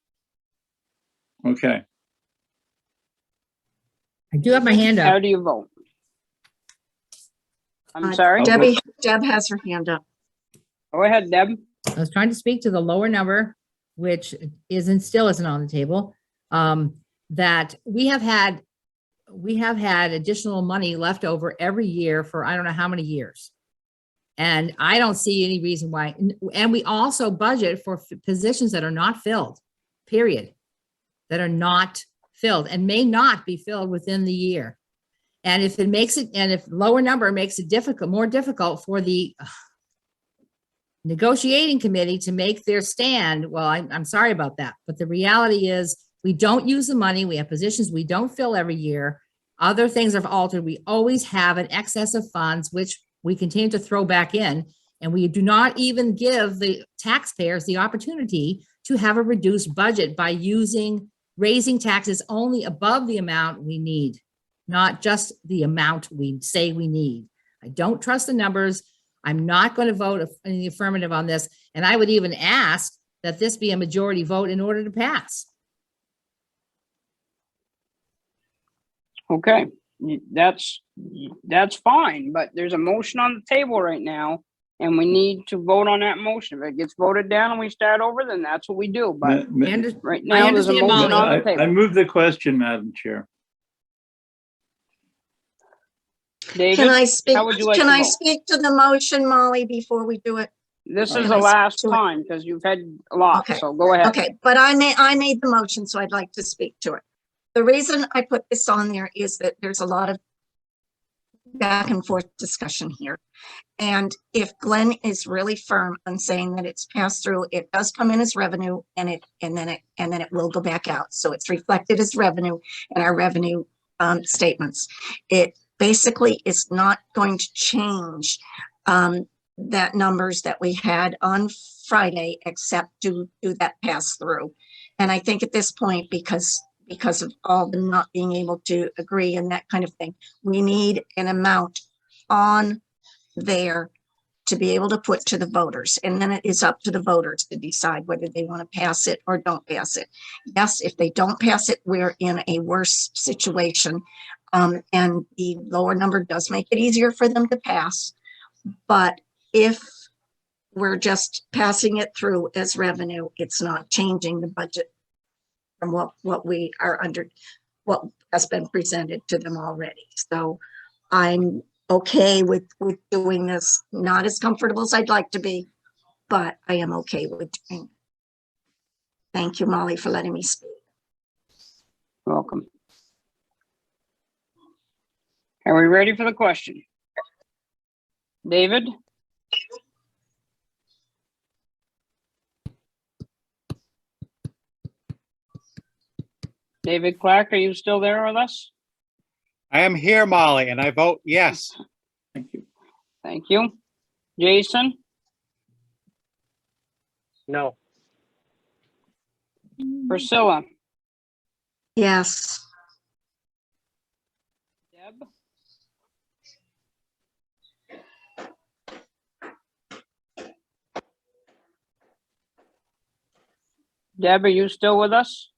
Okay. I do have my hand How up. do you vote? I'm sorry. Deb has her hand up. Go ahead, Deb. I was trying to speak to the lower number, which still isn't on the table. That we have had additional money left over every year for I don't know how many years. And I don't see any reason why. And we also budget for positions that are not filled, period, that are not filled and may not be filled within the year. And if it makes it, and if lower number makes it more difficult for the negotiating committee to make their stand, well, I'm sorry about that. But the reality is we don't use the money. We have positions we don't fill every year. Other things have altered. We always have an excess of funds, which we continue to throw back in. And we do not even give the taxpayers the opportunity to have a reduced budget by raising taxes only above the amount we need, not just the amount we say we need. I don't trust the numbers. I'm not going to vote in the affirmative on this. And I would even ask that this be a majority vote in order to pass. Okay, that's fine, but there's a motion on the table right now and we need to vote on that motion. If it gets voted down and we start over, then that's what we do. But right now, there's a understand, motion Molly. on the table. I move the question, Madam Chair. David, Can I speak, how would you like can to I vote? speak to the motion, Molly, before we do it? This Can is I the last speak to it? time because you've had a lot, Okay. so go ahead. Okay, but I made the motion, so I'd like to speak to it. The reason I put this on there is that there's a lot of back and forth discussion here. And if Glenn is really firm on saying that it's passed through, it does come in as revenue and then it will go back out. So it's reflected as revenue in our revenue statements. It basically is not going to change that numbers that we had on Friday, except do that pass through. And I think at this point, because of all the not being able to agree and that kind of thing, we need an amount on there to be able to put to the voters. And then it is up to the voters to decide whether they want to pass it or don't pass it. Yes, if they don't pass it, we're in a worse situation. And the lower number does make it easier for them to pass. But if we're just passing it through as revenue, it's not changing the budget from what we are under, what has been presented to them already. So I'm okay with doing this, not as comfortable as I'd like to be, but I am okay with doing it. Thank you, Molly, for letting me speak. Welcome. Are we ready for the question? David? David Clark, are you still there with us? I am here, Molly, and I vote yes. Thank you. Thank you. Jason? No. Priscilla? Yes. Deb? Deb, are you still with us?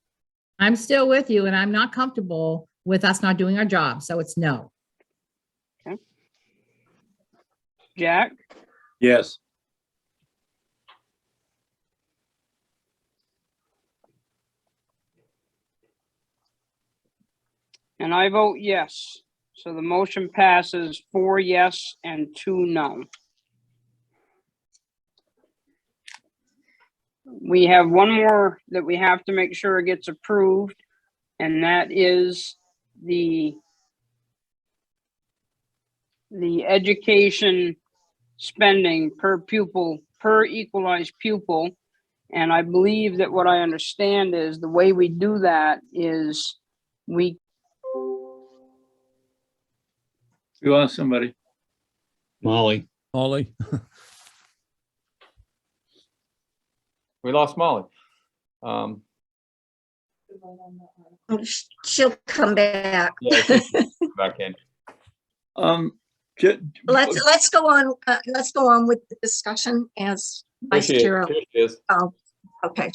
I'm still with you and I'm not comfortable with us not doing our job. So it's no. Jack? Yes. And I vote yes. So the motion passes 4 yes and 2 no. We have one more that we have to make sure gets approved, and that is the education spending per pupil, per equalized pupil. And I believe that what I understand is the way we do that is we lost somebody. Molly. Ollie. We lost Molly. She'll come back. Yeah, she'll come back in. Let's go on. Let's go on with the discussion as Vice Chair. Here she is. Oh, okay.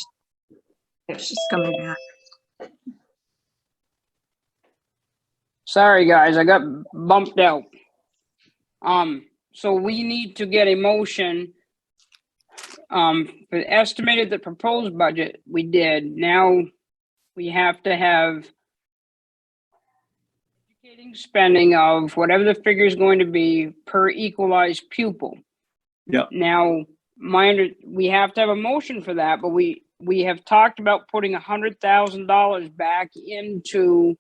Yeah, she's coming back. Sorry, guys, I got bumped out. So we need to get a motion. For estimated the proposed budget, we did. Now we have to have educating spending of whatever the figure is going to be per equalized pupil. Yeah. Now, we have to have a motion for that, but we have talked about putting $100,000 back into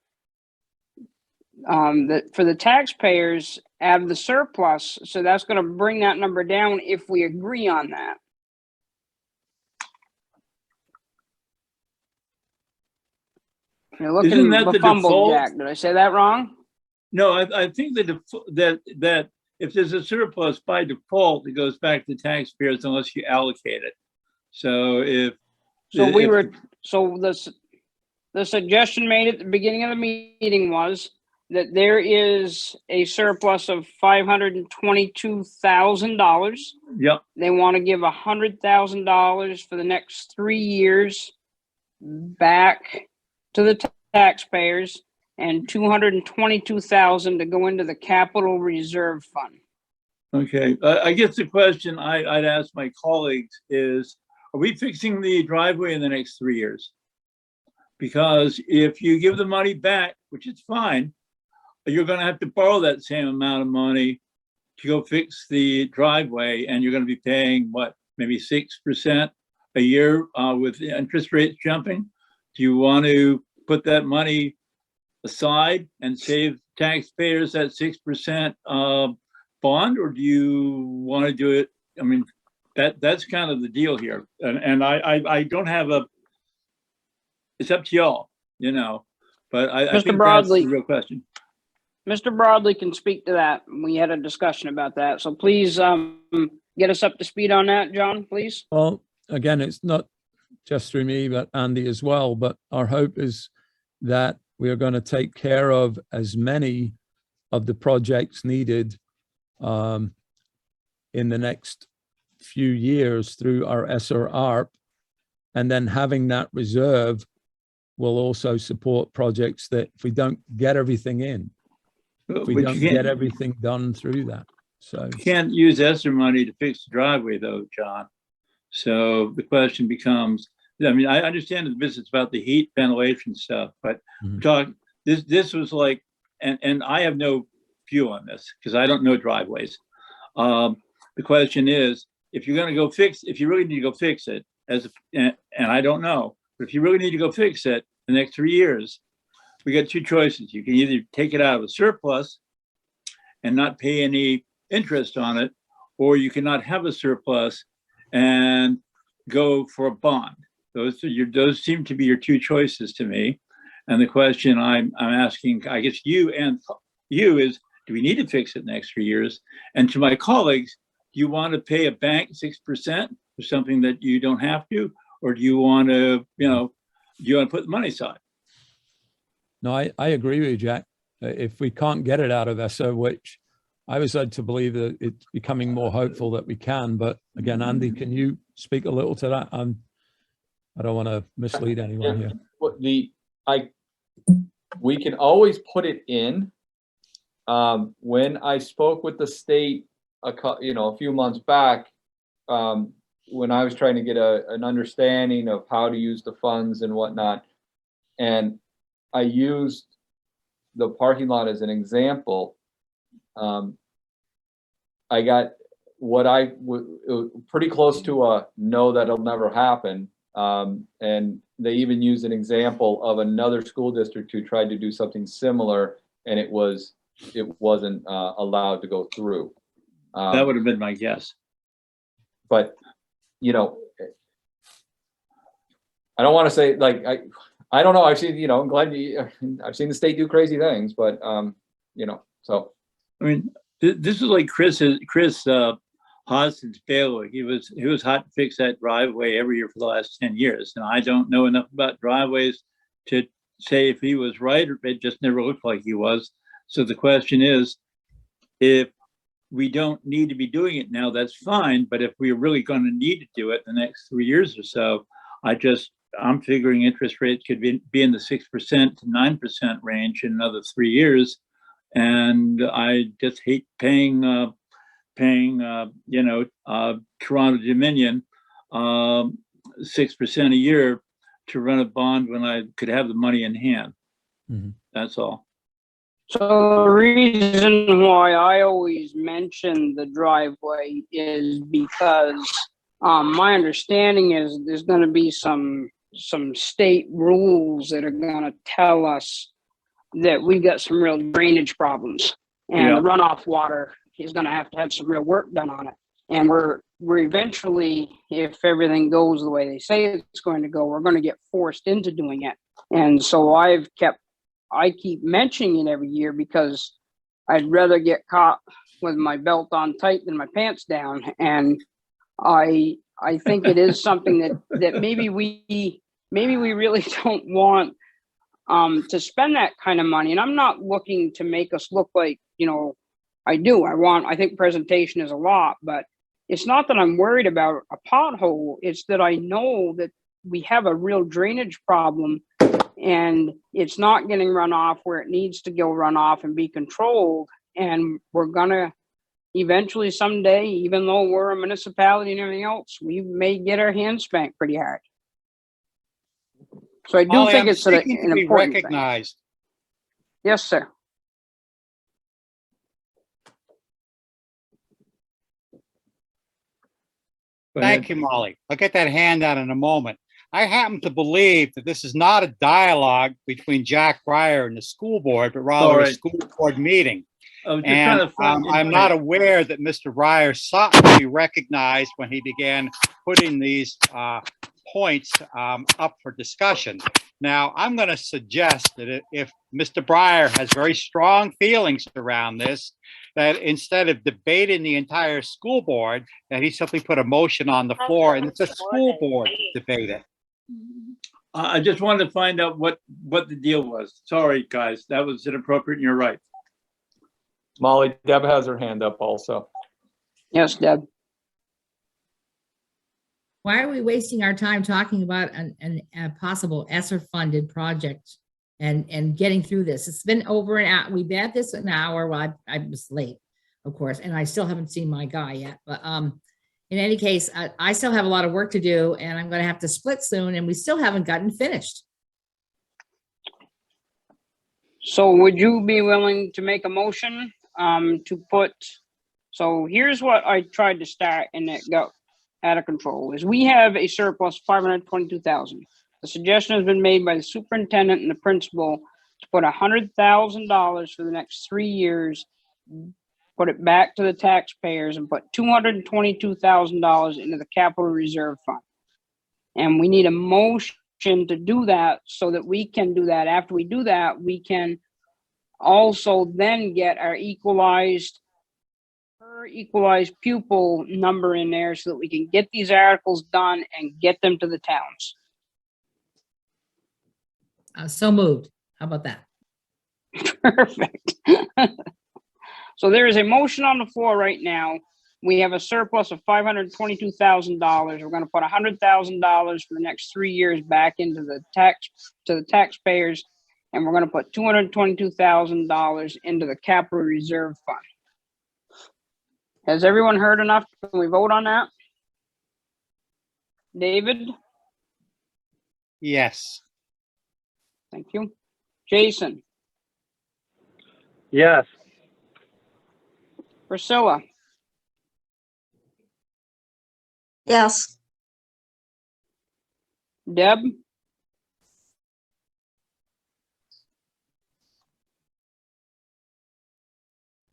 for the taxpayers out of the surplus. So that's going to bring that number down if we agree on that. You're looking Isn't that the befumbled, default? Jack. Did I say that wrong? No, I think that if there's a surplus by default, it goes back to taxpayers unless you allocate it. So the suggestion made at the beginning of the meeting was that there is a surplus of $522,000. Yep. They want to give $100,000 for the next 3 years back to the taxpayers and $222,000 to go into the capital reserve fund. Okay, I guess the question I'd ask my colleagues is, are we fixing the driveway in the next 3 years? Because if you give the money back, which is fine, you're going to have to borrow that same amount of money to go fix the driveway, and you're going to be paying what, maybe 6% a year with interest rates jumping. Do you want to put that money aside and save taxpayers that 6% bond, or do you want to do it? I mean, that's kind of the deal here, and I don't have a. It's up to y'all, you know. But I think Broadley, that's the real question. Mr. Broadley can speak to that. We had a discussion about that. So please get us up to speed on that, John, please. Well, again, it's not just through me, but Andy as well. But our hope is that we are going to take care of as many of the projects needed in the next few years through our SRARP, and then having that reserve will also support projects that if we don't get everything in, if we But don't you get everything done through that. So can't use ESSER money to fix the driveway though, John. So the question becomes, I mean, I understand the business about the heat ventilation stuff, but this was like, and I have no view on this because I don't know driveways. The question is, if you're going to go fix, if you really need to go fix it, and I don't know, but if you really need to go fix it the next 3 years, we got two choices. You can either take it out of a surplus and not pay any interest on it, or you cannot have a surplus and go for a bond. Those seem to be your two choices to me. And the question I'm asking, I guess you is, do we need to fix it next 3 years? And to my colleagues, do you want to pay a bank 6% for something that you don't have to, or do you want to, do you want to put the money aside? no, I agree with you, Jack. If we can't get it out of ESSER, which I was led to believe that it's becoming more hopeful that we can. But again, Andy, can you speak a little to that? I don't want to mislead anyone here. We can always put it in. When I spoke with the state, a few months back, when I was trying to get an understanding of how to use the funds and whatnot, and I used the parking lot as an example. I got what pretty close to a no, that'll never happen. And they even used an example of another school district who tried to do something similar, and it wasn't allowed to go through. That would have been my guess. But I don't want to say I don't know. I've seen I'm glad I've seen the state do crazy things, but so I mean, this is like Chris Hodgson's bailiwick. He was hot to fix that driveway every year for the last 10 years. And I don't know enough about driveways to say if he was right, or it just never looked like he was. So the question is, if we don't need to be doing it now, that's fine. But if we're really going to need to do it the next 3 years or so, I'm figuring interest rates could be in the 6% to 9% range in another 3 years. And I just hate paying Toronto Dominion 6% a year to run a bond when I could have the money in hand. Mm-hmm. That's all. So the reason why I always mention the driveway is because my understanding is there's going to be some state rules that are going to tell us that we got some real drainage problems, and the runoff water is going to have some real work done on it. And we're eventually, if everything goes the way they say it's going to go, we're going to get forced into doing it. And so I keep mentioning it every year because I'd rather get caught with my belt on tight than my pants down. And I think it is something that maybe we really don't want to spend that kind of money. And I'm not looking to make us look like, I think presentation is a lot, but it's not that I'm worried about a pothole. It's that I know that we have a real drainage problem, and it's not getting run off where it needs to go run off and be controlled. And we're gonna eventually someday, even though we're a municipality and everything else, we may get our hands spanked pretty hard. So I do think it's an important recognized. Thing. Yes, sir. Thank you, Molly. I'll get that handout in a moment. I happen to believe that this is not a dialogue between Jack Breyer and the school board, but rather a school board meeting. And I'm not aware that Mr. Breyer sought to be recognized when he began putting these points up for discussion. Now, I'm going to suggest that if Mr. Breyer has very strong feelings around this, that instead of debating the entire school board, that he simply put a motion on the floor and it's a school board debate it. I just wanted to find out what the deal was. Sorry, guys, that was inappropriate and you're right. Molly, Deb has her hand up also. Yes, Deb. Why are we wasting our time talking about a possible ESSER funded project and getting through this? It's been over an hour. We've had this an hour. Well, I was late, of course, and I still haven't seen my guy yet. But in any case, I still have a lot of work to do, and I'm going to have to split soon, and we still haven't gotten finished. So would you be willing to make a motion to put, so here's what I tried to start and it got out of control, is we have a surplus of $522,000. The suggestion has been made by the superintendent and the principal to put $100,000 for the next 3 years, put it back to the taxpayers and put $222,000 into the capital reserve fund. And we need a motion to do that so that we can do that. After we do that, we can also then get our equalized pupil number in there so that we can get these articles done and get them to the towns. So moved. How about that? Perfect. So there is a motion on the floor right now. We have a surplus of $522,000. We're going to put $100,000 for the next 3 years back into the taxpayers, and we're going to put $222,000 into the capital reserve fund. Has everyone heard enough? Can we vote on that? David? Yes. Thank you. Jason? Yes. Priscilla? Yes, Deb?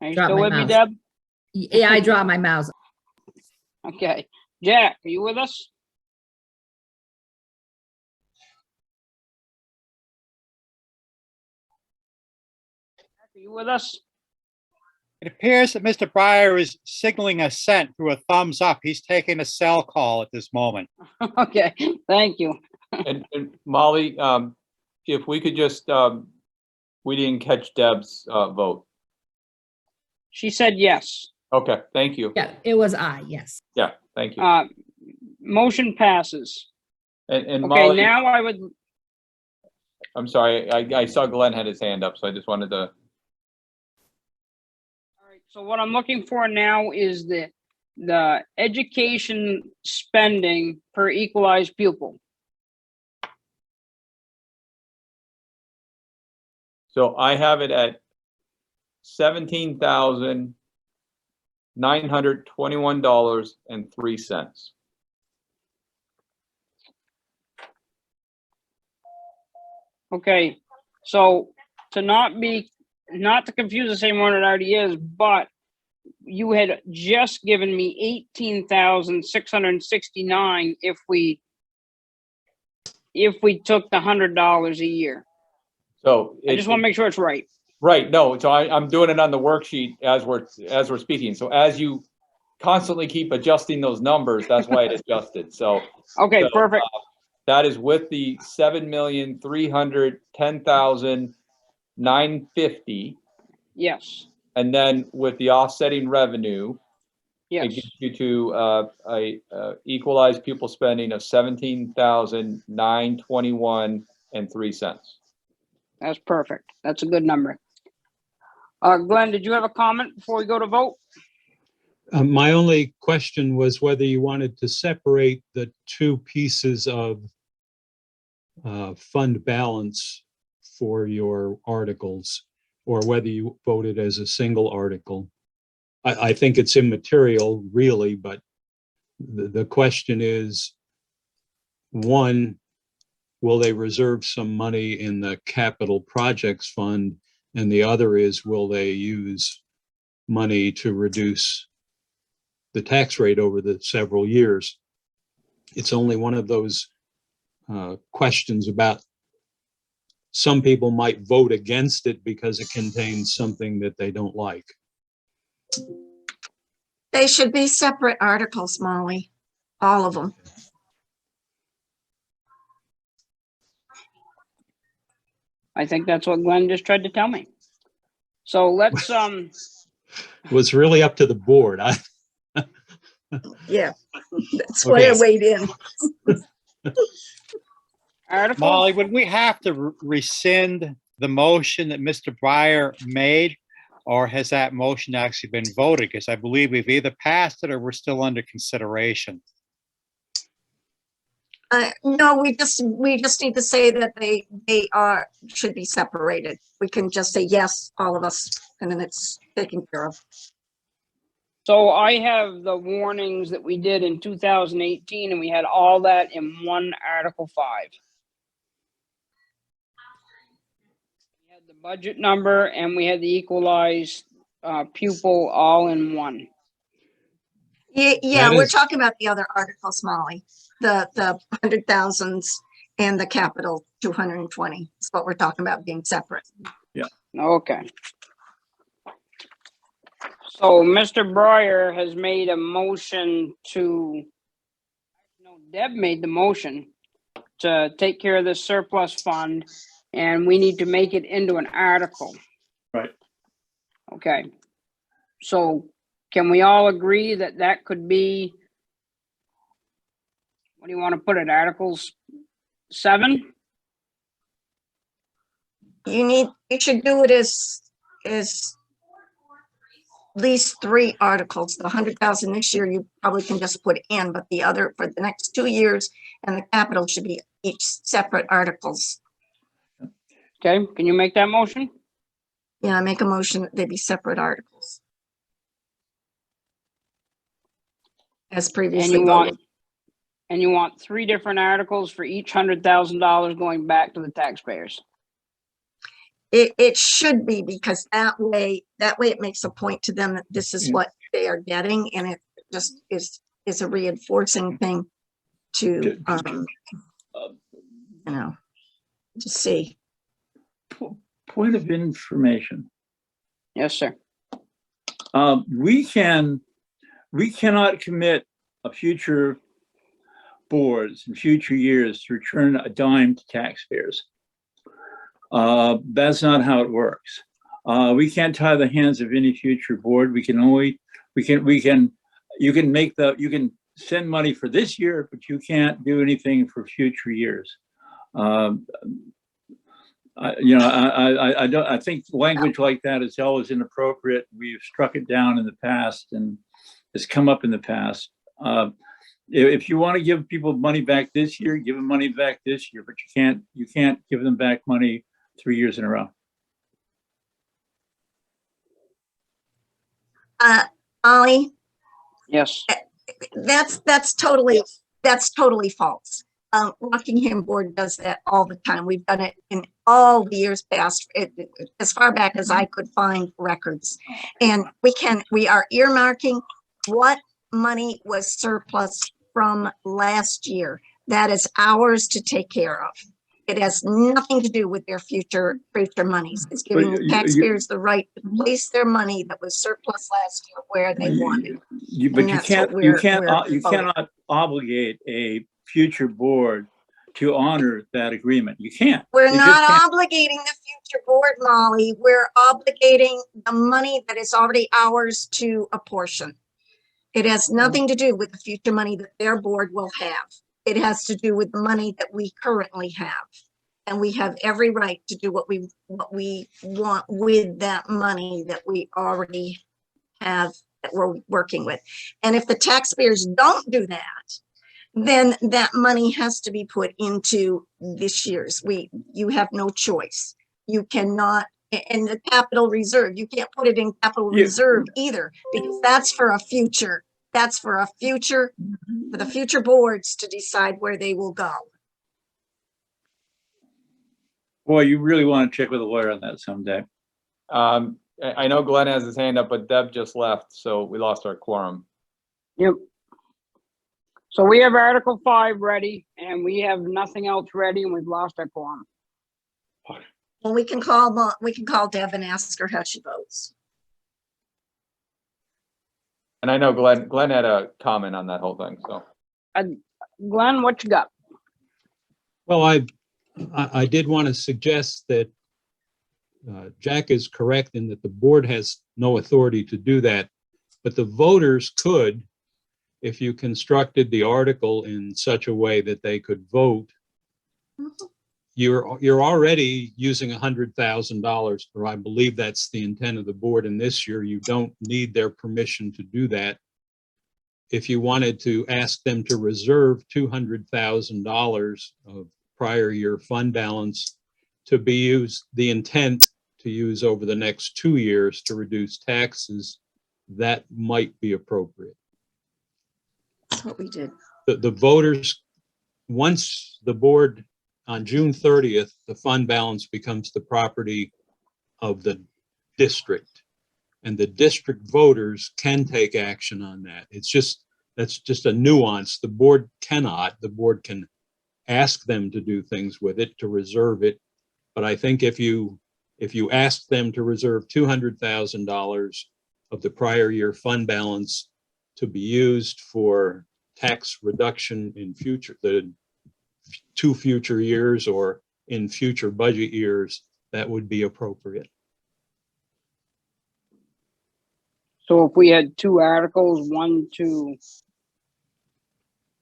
Are you Drop still my with me, mouse. Deb? Yeah, I dropped my mouse. Okay. Jack, are you with us? Jack, are you with us? It appears that Mr. Breyer is signaling assent through a thumbs up. He's taking a cell call at this moment. Okay, thank you. And Molly, if we could just, we didn't catch Deb's vote. She said yes. Okay, thank you. Yeah, it was I, yes. Yeah, thank you. Motion passes. And Okay, Molly, now I would, I'm sorry, I saw Glenn had his hand up, so I just wanted to. all right, so what I'm looking for now is the education spending per equalized pupil. So I have it at $17,921.03. Okay, so to not to confuse the same one it already is, but you had just given me 18,669 if we took the $100 a year. So I just want to make sure it's right. Right, no, so I'm doing it on the worksheet as we're speaking. So as you constantly keep adjusting those numbers, that's why it adjusted. So Okay, perfect. that is with the 7,310,950, Yes, and then with the offsetting revenue, it yes, gets you to a equalized pupil spending of 17,921.03. that's perfect. That's a good number. Glenn, did you have a comment before we go to vote? My only question was whether you wanted to separate the two pieces of fund balance for your articles, or whether you voted as a single article. I think it's immaterial, really, but the question is, one, will they reserve some money in the capital projects fund? And the other is, will they use money to reduce the tax rate over the several years? It's only one of those questions about some people might vote against it because it contains something that they don't like. They should be separate articles, Molly, all of them. I think that's what Glenn just tried to tell me. So let's, It was really up to the board. Yeah, that's why I Okay. weighed in. article, Molly, would we have to rescind the motion that Mr. Breyer made? Or has that motion actually been voted? Because I believe we've either passed it or we're still under consideration. No, we just need to say that they should be separated. We can just say yes, all of us, and then it's taken care of. so I have the warnings that we did in 2018, and we had all that in one Article 5. We had the budget number and we had the equalized pupil all in one. Yeah, That we're is- talking about the other articles, Molly, the 100,000s and the capital 220. Is what we're talking about being separate. Okay. So Mr. Breyer has made a motion to, no, Deb made the motion to take care of this surplus fund, and we need to make it into an article. Right. Okay. So can we all agree that that could be, what do you want to put it, Articles 7? You should do it as at least 3 articles. The 100,000 this year, you probably can just put in, but the other for the next 2 years and the capital should be each separate articles. Okay, can you make that motion? Yeah, make a motion that they be separate articles. As And previously you voted. want 3 different articles for each $100,000 going back to the taxpayers. It should be, because that way it makes a point to them that this is what they are getting, and it just is a reinforcing thing to, to see. Point of information. Yes, sir. We cannot commit a future boards in future years to return a dime to taxpayers. That's not how it works. We can't tie the hands of any future board. You can send money for this year, but you can't do anything for future years. I think language like that is always inappropriate. We've struck it down in the past, and it's come up in the past. If you want to give people money back this year, give them money back this year, but you can't give them back money 3 years in a row. Ollie, Yes. that's totally false. Rockingham Board does that all the time. We've done it in all the years past, as far back as I could find records. And we are earmarking what money was surplus from last year. That is ours to take care of. It has nothing to do with their future monies. It's giving the taxpayers the right to place their money that was surplus last year where they wanted. But you cannot obligate a future board to honor that agreement. You can't. We're You just not can't. obligating the future board, Molly. We're obligating the money that is already ours to apportion. It has nothing to do with the future money that their board will have. It has to do with the money that we currently have. And we have every right to do what we want with that money that we already have, that we're working with. And if the taxpayers don't do that, then that money has to be put into this year's. You have no choice. You cannot, in the capital reserve, you can't put it in capital reserve either, because that's for a future. That's for the future boards to decide where they will go. Boy, you really want to check with a lawyer on that someday. I know Glenn has his hand up, but Deb just left, so we lost our quorum. Yep. So we have Article 5 ready and we have nothing else ready and we've lost our quorum. Well, we can call Deb and ask her how she votes. And I know Glenn had a comment on that whole thing, so. Glenn, what you got? Well, I did want to suggest that Jack is correct in that the board has no authority to do that, but the voters could, if you constructed the article in such a way that they could vote. You're already using $100,000, or I believe that's the intent of the board. And this year, you don't need their permission to do that. If you wanted to ask them to reserve $200,000 of prior year fund balance to be used, the intent to use over the next 2 years to reduce taxes, that might be appropriate. That's what we did. The voters, once the board, on June 30th, the fund balance becomes the property of the district, and the district voters can take action on that. That's just a nuance. The board cannot. The board can ask them to do things with it, to reserve it. But I think if you ask them to reserve $200,000 of the prior year fund balance to be used for tax reduction in the 2 future years or in future budget years, that would be appropriate. So if we had 2 articles, one to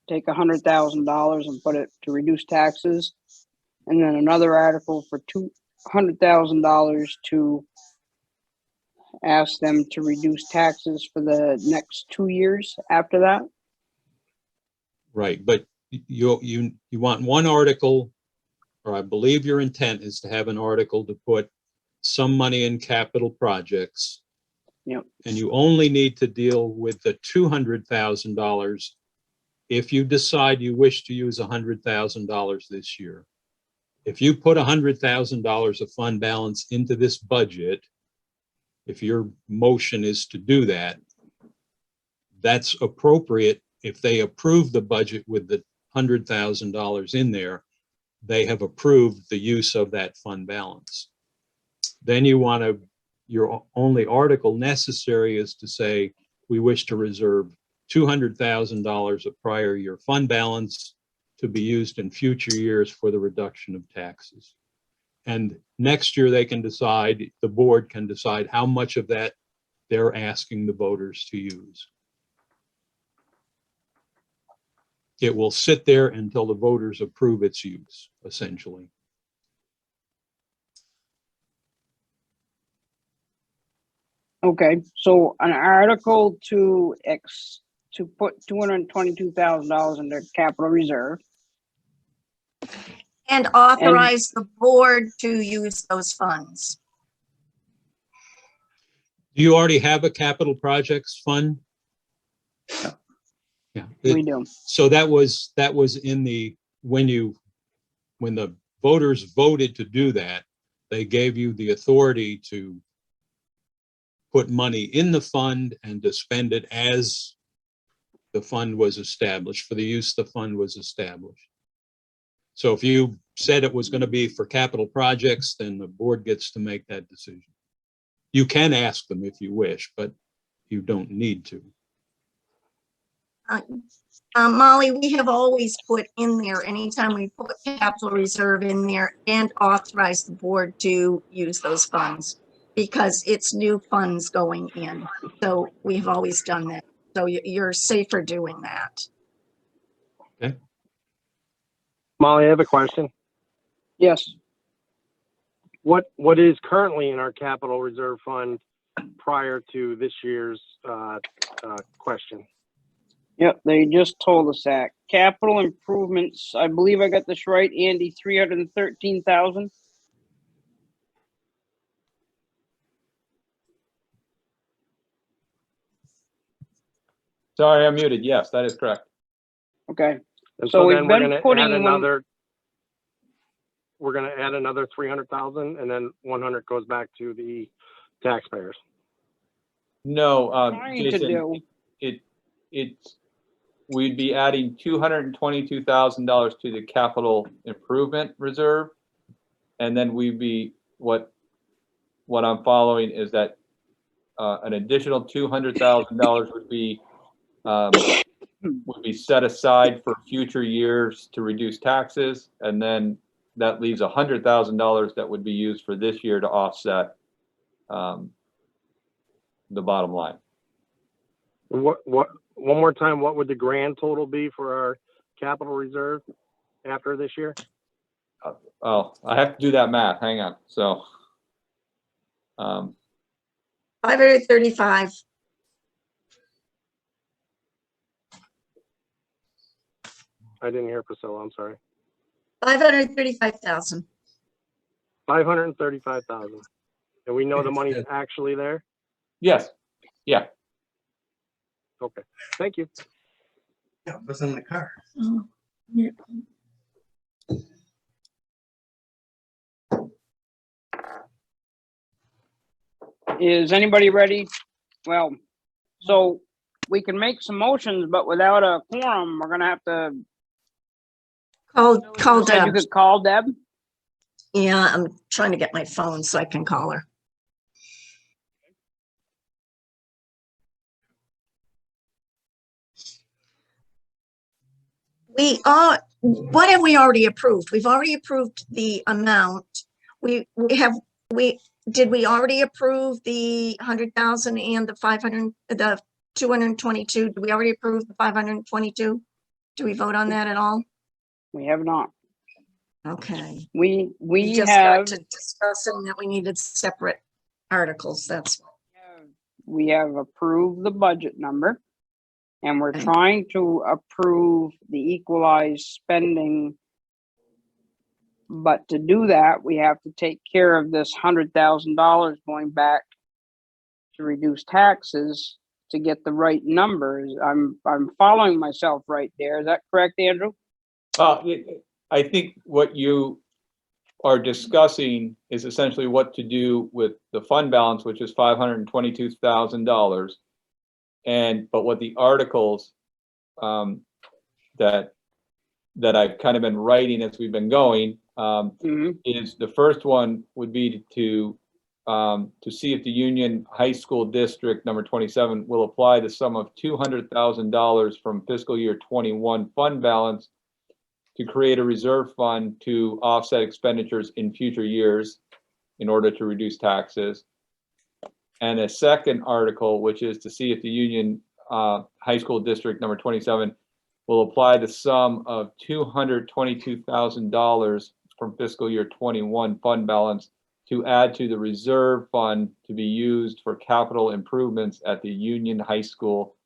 take $100,000 and put it to reduce taxes, and then another article for $200,000 to ask them to reduce taxes for the next 2 years after that. Right, but you want one article, or I believe your intent is to have an article to put some money in capital projects. Yep. And you only need to deal with the $200,000 if you decide you wish to use $100,000 this year. If you put $100,000 of fund balance into this budget, if your motion is to do that, that's appropriate. If they approve the budget with the $100,000 in there, they have approved the use of that fund balance. Then your only article necessary is to say, we wish to reserve $200,000 of prior year fund balance to be used in future years for the reduction of taxes. And next year they can decide, the board can decide how much of that they're asking the voters to use. It will sit there until the voters approve its use, essentially. Okay, so an article to put $222,000 into capital reserve. And authorize the board to use those funds. Do you already have a capital projects fund? Yeah. We do. So that was in when the voters voted to do that, they gave you the authority to put money in the fund and to spend it as the fund was established, for the use the fund was established. So if you said it was going to be for capital projects, then the board gets to make that decision. You can ask them if you wish, but you don't need to. Molly, we have always put in there, anytime we put capital reserve in there, and authorize the board to use those funds, because it's new funds going in. So we've always done that. So you're safer doing that. Okay. Molly, I have a question. Yes. What is currently in our capital reserve fund prior to this year's question? Yep, they just told us that. Capital improvements, I believe I got this right, Andy, 313,000. Sorry, I'm muted. Yes, that is correct. Okay. And So so we've then we're been going to putting add one- another. We're going to add another 300,000, and then 100 goes back to the taxpayers. No, Trying to Jason, do. it's we'd be adding $222,000 to the capital improvement reserve. And then we'd be, what I'm following is that an additional $200,000 would be set aside for future years to reduce taxes. And then that leaves $100,000 that would be used for this year to offset the bottom line. What, one more time, what would the grand total be for our capital reserve after this year? Oh, I have to do that math. Hang on. So, 535. I didn't hear Priscilla, I'm sorry. 535,000. 535,000. And we know the money's actually there? yes, yeah. Okay, thank you. Yeah, it was in the car. Oh, yeah. Is anybody ready? Well, so we can make some motions, but without a quorum, we're gonna have to. Call You said you Deb. could call Deb? Yeah, I'm trying to get my phone so I can call her. What have we already approved? We've already approved the amount. Did we already approve the 100,000 and the 500, the 222? Did we already approve the 522? Do we vote on that at all? We have not. Okay. We just have, got to discussing that we needed separate articles. That's we have approved the budget number. And we're Okay. trying to approve the equalized spending. But to do that, we have to take care of this $100,000 going back to reduce taxes to get the right numbers. I'm following myself right there. Is that correct, Andrew? I think what you are discussing is essentially what to do with the fund balance, which is $522,000. But what the articles that I've kind of been writing as we've been going is the first one would be to see if the Union High School District number 27 will apply the sum of $200,000 from fiscal year 21 fund balance to create a reserve fund to offset expenditures in future years in order to reduce taxes. And a second article, which is to see if the Union High School District number 27 will apply the sum of $222,000 from fiscal year 21 fund balance to add to the reserve fund to be used for capital improvements at the Union High School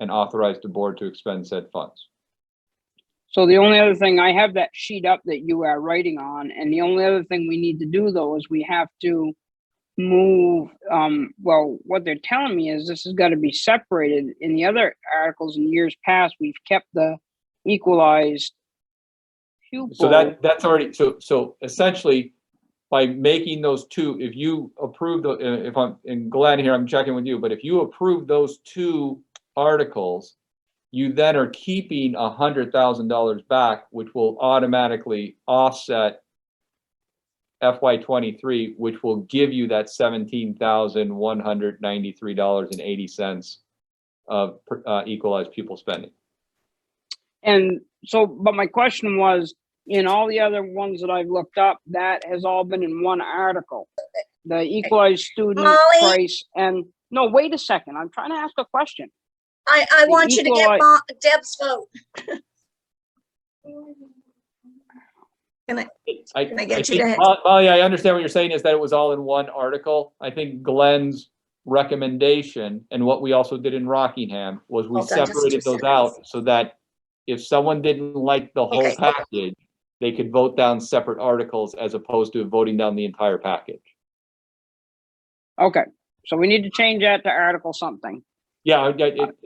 and authorize the board to expend said funds. So the only other thing, I have that sheet up that you are writing on, and the only other thing we need to do though is we have to move, well, what they're telling me is this has got to be separated. In the other articles in years past, we've kept the equalized pupil. So that's already, so essentially by making those two, if you approve the, if I'm, and Glenn here, I'm checking with you, but if you approve those two articles, you then are keeping $100,000 back, which will automatically offset FY23, which will give you that $17,193.80 of equalized pupil spending. And so, but my question was, in all the other ones that I've looked up, that has all been in one article. The equalized student Molly? price and, no, wait a second, I'm trying to ask a question. I want you to get Deb's vote. Can I get you to? Molly, I understand what you're saying is that it was all in one article. I think Glenn's recommendation and what we also did in Rockingham was we separated those out so that if someone didn't like the whole package, they could vote down separate articles as opposed to voting down the entire package. Okay, so we need to change that to article something. Yeah,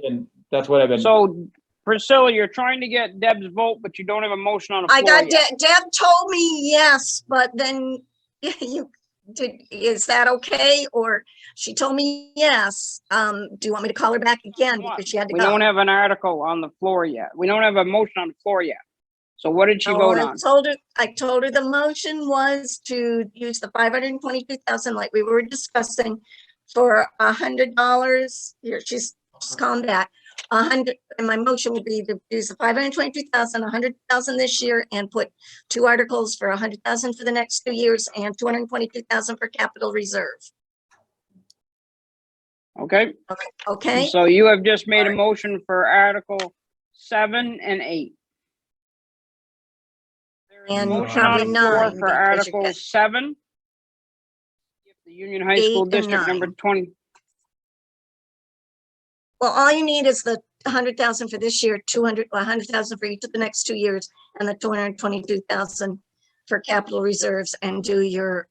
and that's what I've been. So Priscilla, you're trying to get Deb's vote, but you don't have a motion on the floor I got yet. Deb told me yes, but then you is that okay? Or she told me yes. Do you want me to call her back again because she had to We go? don't have an article on the floor yet. We don't have a motion on the floor yet. So what did she Oh, vote on? I told her the motion was to use the 522,000 like we were discussing for $100. Here, she's calm back. 100, and my motion would be to use the 522,000, 100,000 this year and put 2 articles for 100,000 for the next 2 years and 222,000 for capital reserve. Okay, Okay, so you have just made a motion for Article 7 and 8. There is a And motion probably on the floor 9 for because you Article got 7. If the Union High 8 School and District number 9. 20, well, all you need is the 100,000 for this year, 100,000 for each of the next 2 years, and the 222,000 for capital reserves, and do your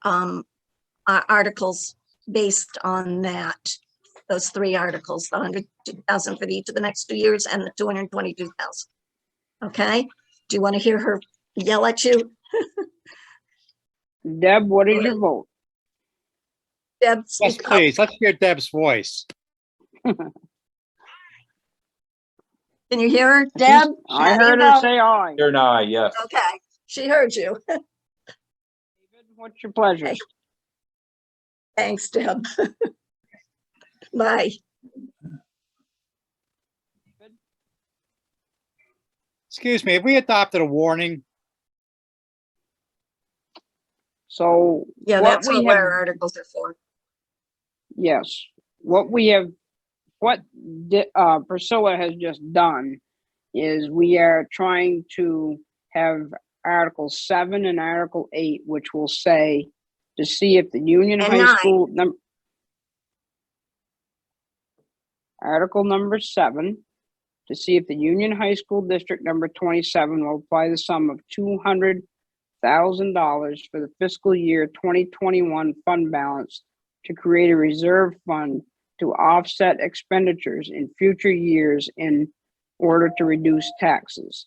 articles based on that. Those 3 articles, the 100,000 for each of the next 2 years and the 222,000. Okay, do you want to hear her yell at you? Deb, what is your vote? Deb, Yes, speak up. please. Let's hear Deb's voice. Can you hear her, Deb? I How do you heard her vote? say aye. Here and I, yes. Okay, she heard you. David, what's your pleasure? Okay. Thanks, Deb. Bye. Excuse me, have we adopted a warning? So Yeah, what that's we what have, our articles are for. yes, what Priscilla has just done is we are trying to have Article 7 and Article 8, which will say to see if the Union And High 9. School Article number 7, to see if the Union High School District number 27 will apply the sum of $200,000 for the fiscal year 2021 fund balance to create a reserve fund to offset expenditures in future years in order to reduce taxes.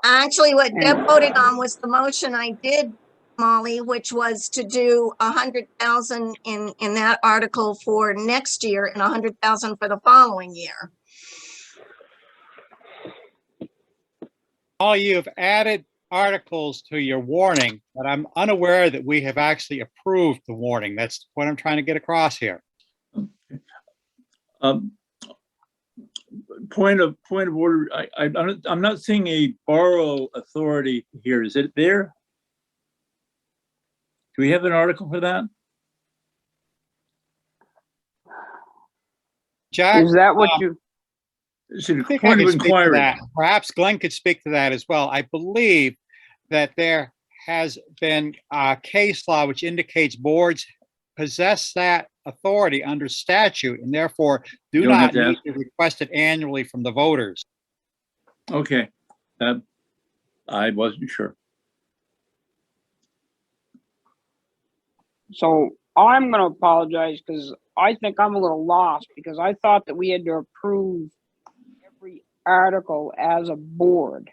Actually, what Deb And- voted on was the motion I did, Molly, which was to do 100,000 in that article for next year and 100,000 for the following year. All you have added articles to your warning, but I'm unaware that we have actually approved the warning. That's what I'm trying to get across here. Point of order. I'm not seeing a borrow authority here. Is it there? Do we have an article for that? Jack, Is that what you, Is it I a think I point could of speak to inquiry? that. Perhaps Glenn could speak to that as well. I believe that there has been case law which indicates boards possess that authority under statute and therefore do Don't not have to need to request it annually from the voters. Okay, that, I wasn't sure. so I'm gonna apologize because I think I'm a little lost because I thought that we had to approve every article as a board.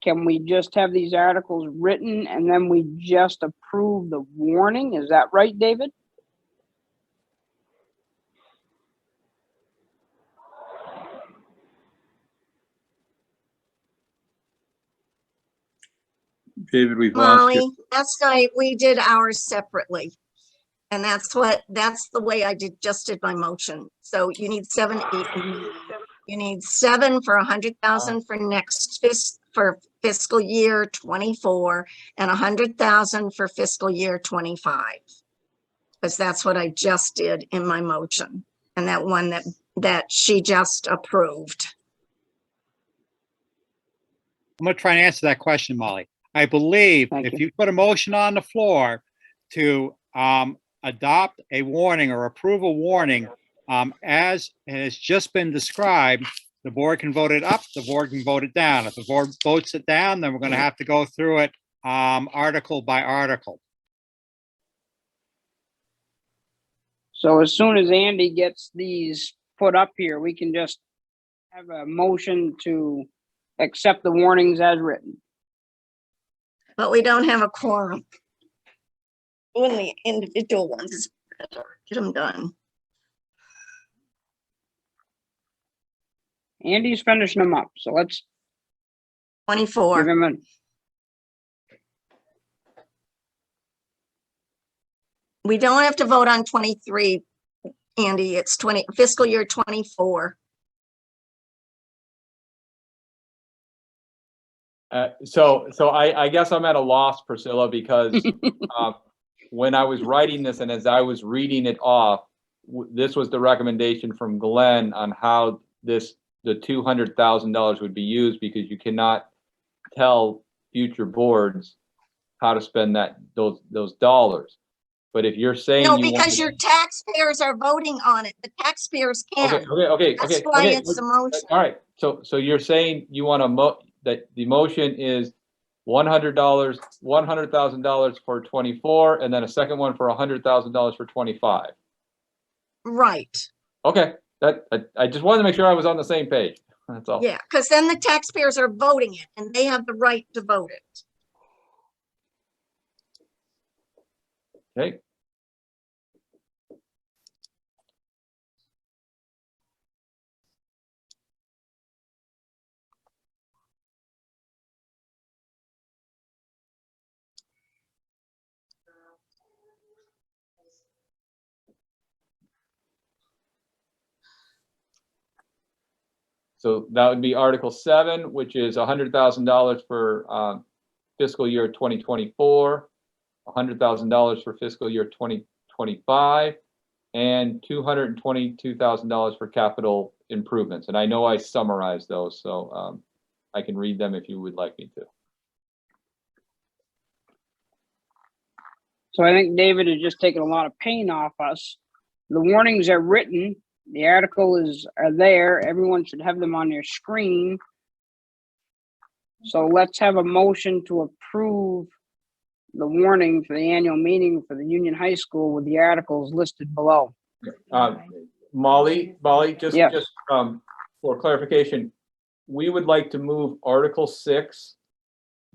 Can we just have these articles written and then we just approve the warning? Is that right, David? David, we've lost you. Molly, last night we did ours separately. And that's the way I just did my motion. So you need 7, 8, and 9. You need 7 for 100,000 for for fiscal year 24 and 100,000 for fiscal year 25. Because that's what I just did in my motion. And that one that she just approved. I'm going to try and answer that question, Molly. I believe Thank if you. you put a motion on the floor to adopt a warning or approve a warning, as has just been described, the board can vote it up, the board can vote it down. If the board votes it down, then we're going to have to go through it article by article. So as soon as Andy gets these put up here, we can just have a motion to accept the warnings as written. But we don't have a quorum. doing the individual ones is better. Get them done. Andy's finishing them up, so let's give 24. him a, We don't have to vote on 23, Andy. It's fiscal year 24. So I guess I'm at a loss, Priscilla, because when I was writing this and as I was reading it off, this was the recommendation from Glenn on how the $200,000 would be used, because you cannot tell future boards how to spend those dollars. But if you're saying No, you want because your taxpayers are voting on it. The taxpayers can. okay. That's why it's a motion. All right. So you're saying you want that the motion is $100,000 for 24, and then a second one for $100,000 for 25. Right. Okay, I just wanted to make sure I was on the same page. That's all. Yeah, because then the taxpayers are voting it and they have the right to vote it. Okay. So that would be Article 7, which is $100,000 for fiscal year 2024, $100,000 for fiscal year 2025, and $222,000 for capital improvements. And I know I summarized those, so I can read them if you would like me to. so I think David has just taken a lot of pain off us. The warnings are written, the article are there, everyone should have them on their screen. So let's have a motion to approve the warning for the annual meeting for the Union High School with the articles listed below. Molly, just Yes. For clarification, we would like to move Article 6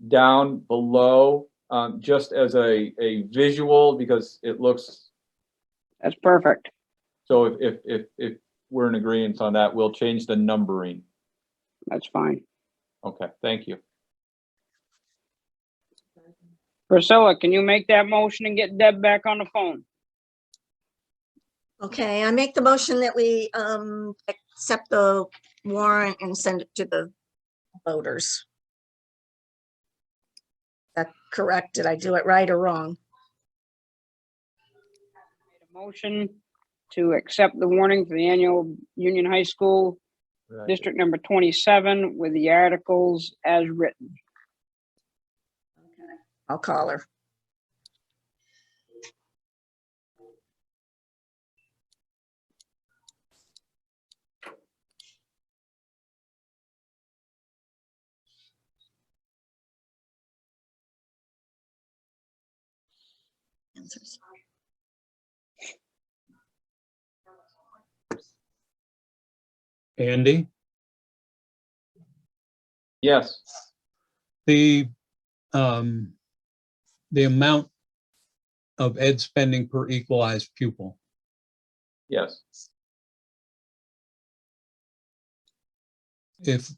down below, just as a visual, because it looks. That's perfect. So if we're in agreement on that, we'll change the numbering. That's fine. Okay, thank you. Priscilla, can you make that motion and get Deb back on the phone? Okay, I make the motion that we accept the warrant and send it to the voters. That correct? Did I do it right or wrong? Made a motion to accept the warning for the annual Union High School Right. District number 27 with the articles as written. I'll call her. Andy, Yes. the amount of ed spending per equalized pupil, Yes. if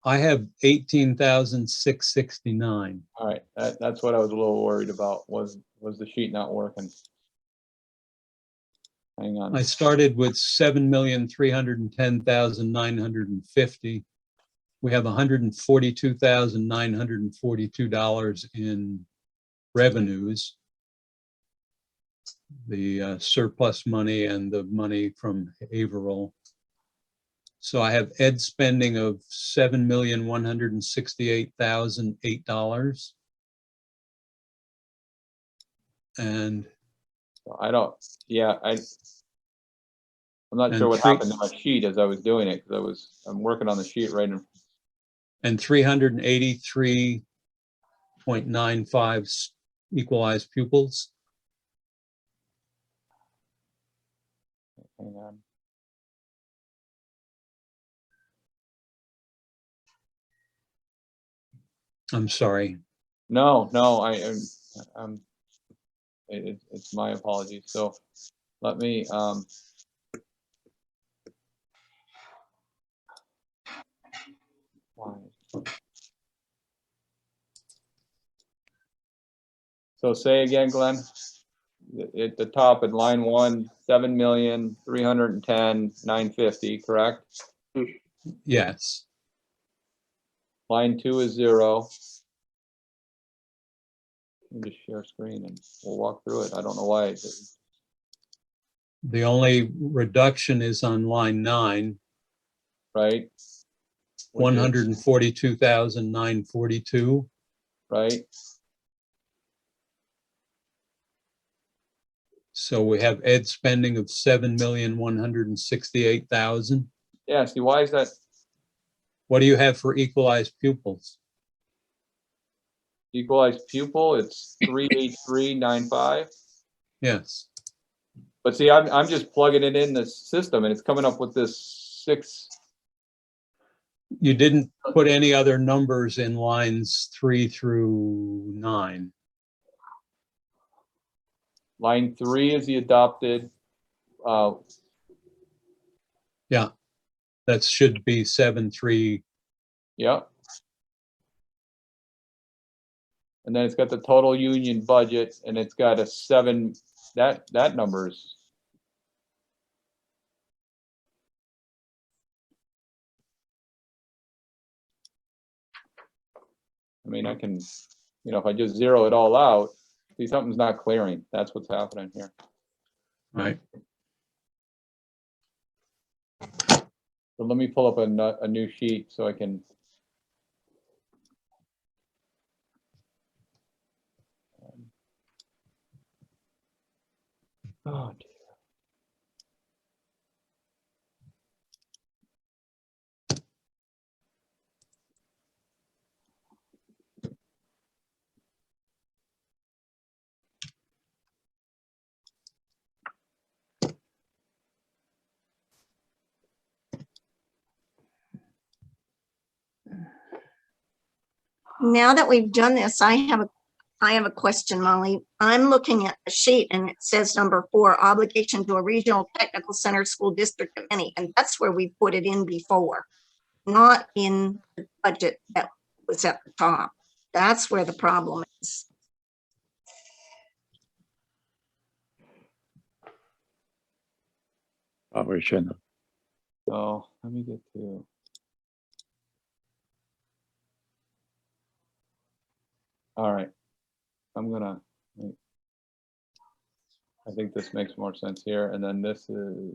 I have 18,669. All right. That's what I was a little worried about. Was the sheet not working? Hang on. I started with 7,310,950. We have $142,942 in revenues. The surplus money and the money from Haverhill. So I have ed spending of $7,168,008. And I don't. Yeah, I'm not And sure what three- happened to my sheet as I was doing it, because I'm working on the sheet right now. and 383.95 equalized pupils. Hang on. I'm sorry. No, It's my apologies. So let me, so say again, Glenn, at the top at line 1, 7,310,950, correct? Yes. Line 2 is 0. Let me just share screen and we'll walk through it. I don't know why it didn't. The only reduction is on line 9, Right? Which is- 142,942. Right? So we have ed spending of 7,168,000. Yeah, see, why is that What do you have for equalized pupils? equalized pupil? It's 38395. Yes. But see, I'm just plugging it in the system and it's coming up with this 6. You didn't put any other numbers in lines 3 through 9. Line 3 is the adopted. Yeah, that should be 7,3. Yep. And then it's got the total union budget and it's got a 7, that number is. I mean, I can, if I just zero it all out, see something's not clearing. That's what's happening here. Right. So let me pull up a new sheet so I can. Oh, dear. Now that we've done this, I have a question, Molly. I'm looking at a sheet and it says number 4, obligation to a regional technical center school district of any, and that's where we put it in before, not in the budget that was at the top. That's where the problem is. Probably shouldn't have. So let me get to. All right. I think this makes more sense here. And then this is.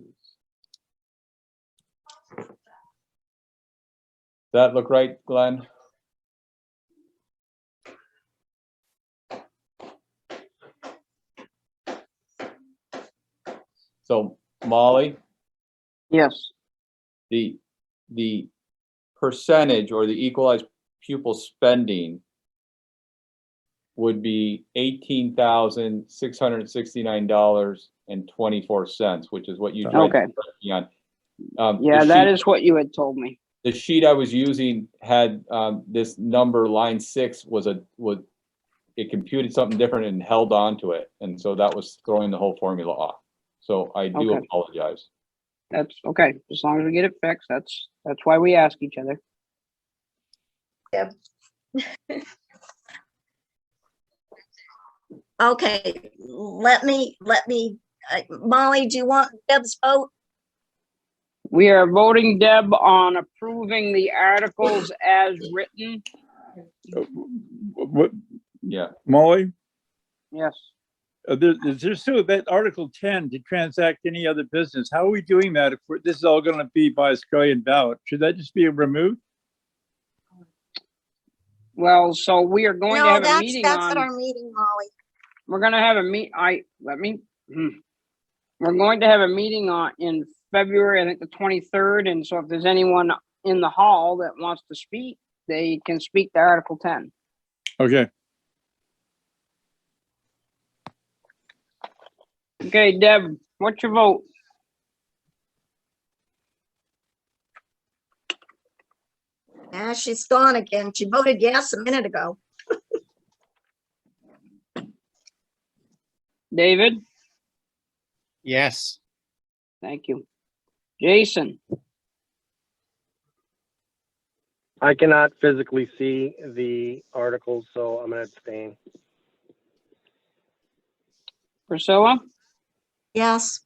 That look right, Glenn? So Molly, Yes. the percentage or the equalized pupil spending would be $18,669.24, which is what you tried Okay. to correct me on. Yeah, The that sheet- is what you had told me. The sheet I was using had this number, line 6 it computed something different and held on to it. And so that was throwing the whole formula off. So I do Okay. apologize. That's okay. As long as we get it fixed, that's why we ask each other. Okay, let me, Molly, do you want Deb's vote? We are voting, Deb, on approving the articles as written. What, Yeah. Molly, Yes. there's still that Article 10 to transact any other business. How are we doing that if this is all going to be by Australian ballot? Should that just be removed? Well, so we are going to No, have a meeting that's on. at our meeting, Molly. We're gonna have a we're going to have a meeting in February, I think the 23rd, and so if there's anyone in the hall that wants to speak, they can speak to Article 10. Okay. Okay, Deb, what's your vote? Ah, she's gone again. She voted yes a minute ago. David, Yes. thank you. Jason, I cannot physically see the articles, so I'm gonna abstain. Priscilla, Yes,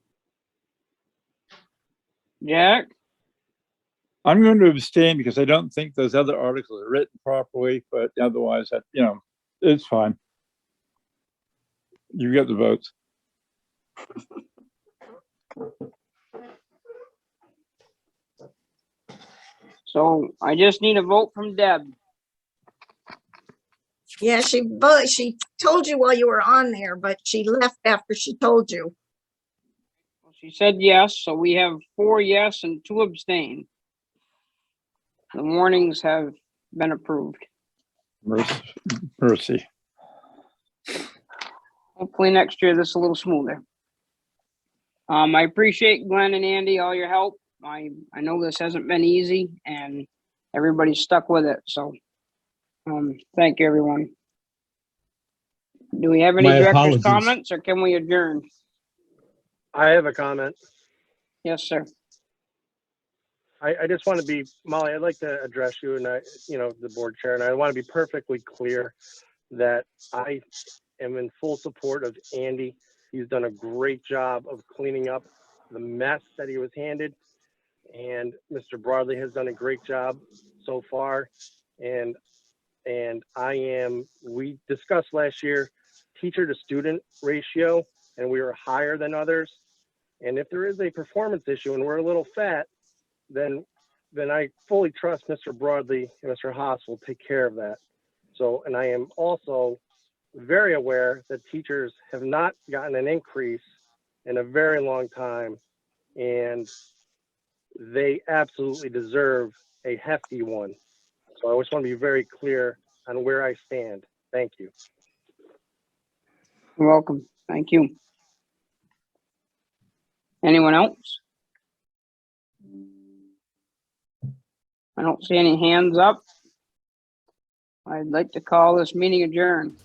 Jack, I'm going to abstain because I don't think those other articles are written properly, but otherwise, it's fine. You get the votes. so I just need a vote from Deb. yeah, she told you while you were on there, but she left after she told you. She said yes, so we have 4 yes and 2 abstain. The warnings have been approved. Mercy. Hopefully next year this is a little smoother. I appreciate Glenn and Andy, all your help. I know this hasn't been easy and everybody's stuck with it, so thank you, everyone. Do we have any My director's apologies. comments or can we adjourn? I have a comment. Yes, sir. I just want to be, Molly, I'd like to address you and the board chair, and I want to be perfectly clear that I am in full support of Andy. He's done a great job of cleaning up the mess that he was handed. And Mr. Broadley has done a great job so far. And we discussed last year, teacher to student ratio, and we were higher than others. And if there is a performance issue and we're a little fat, then I fully trust Mr. Broadley and Mr. Haas will take care of that. So, and I am also very aware that teachers have not gotten an increase in a very long time, and they absolutely deserve a hefty one. So I just want to be very clear on where I stand. Thank you. You're welcome. Thank you. Anyone else? I don't see any hands up. I'd like to call this meeting adjourned.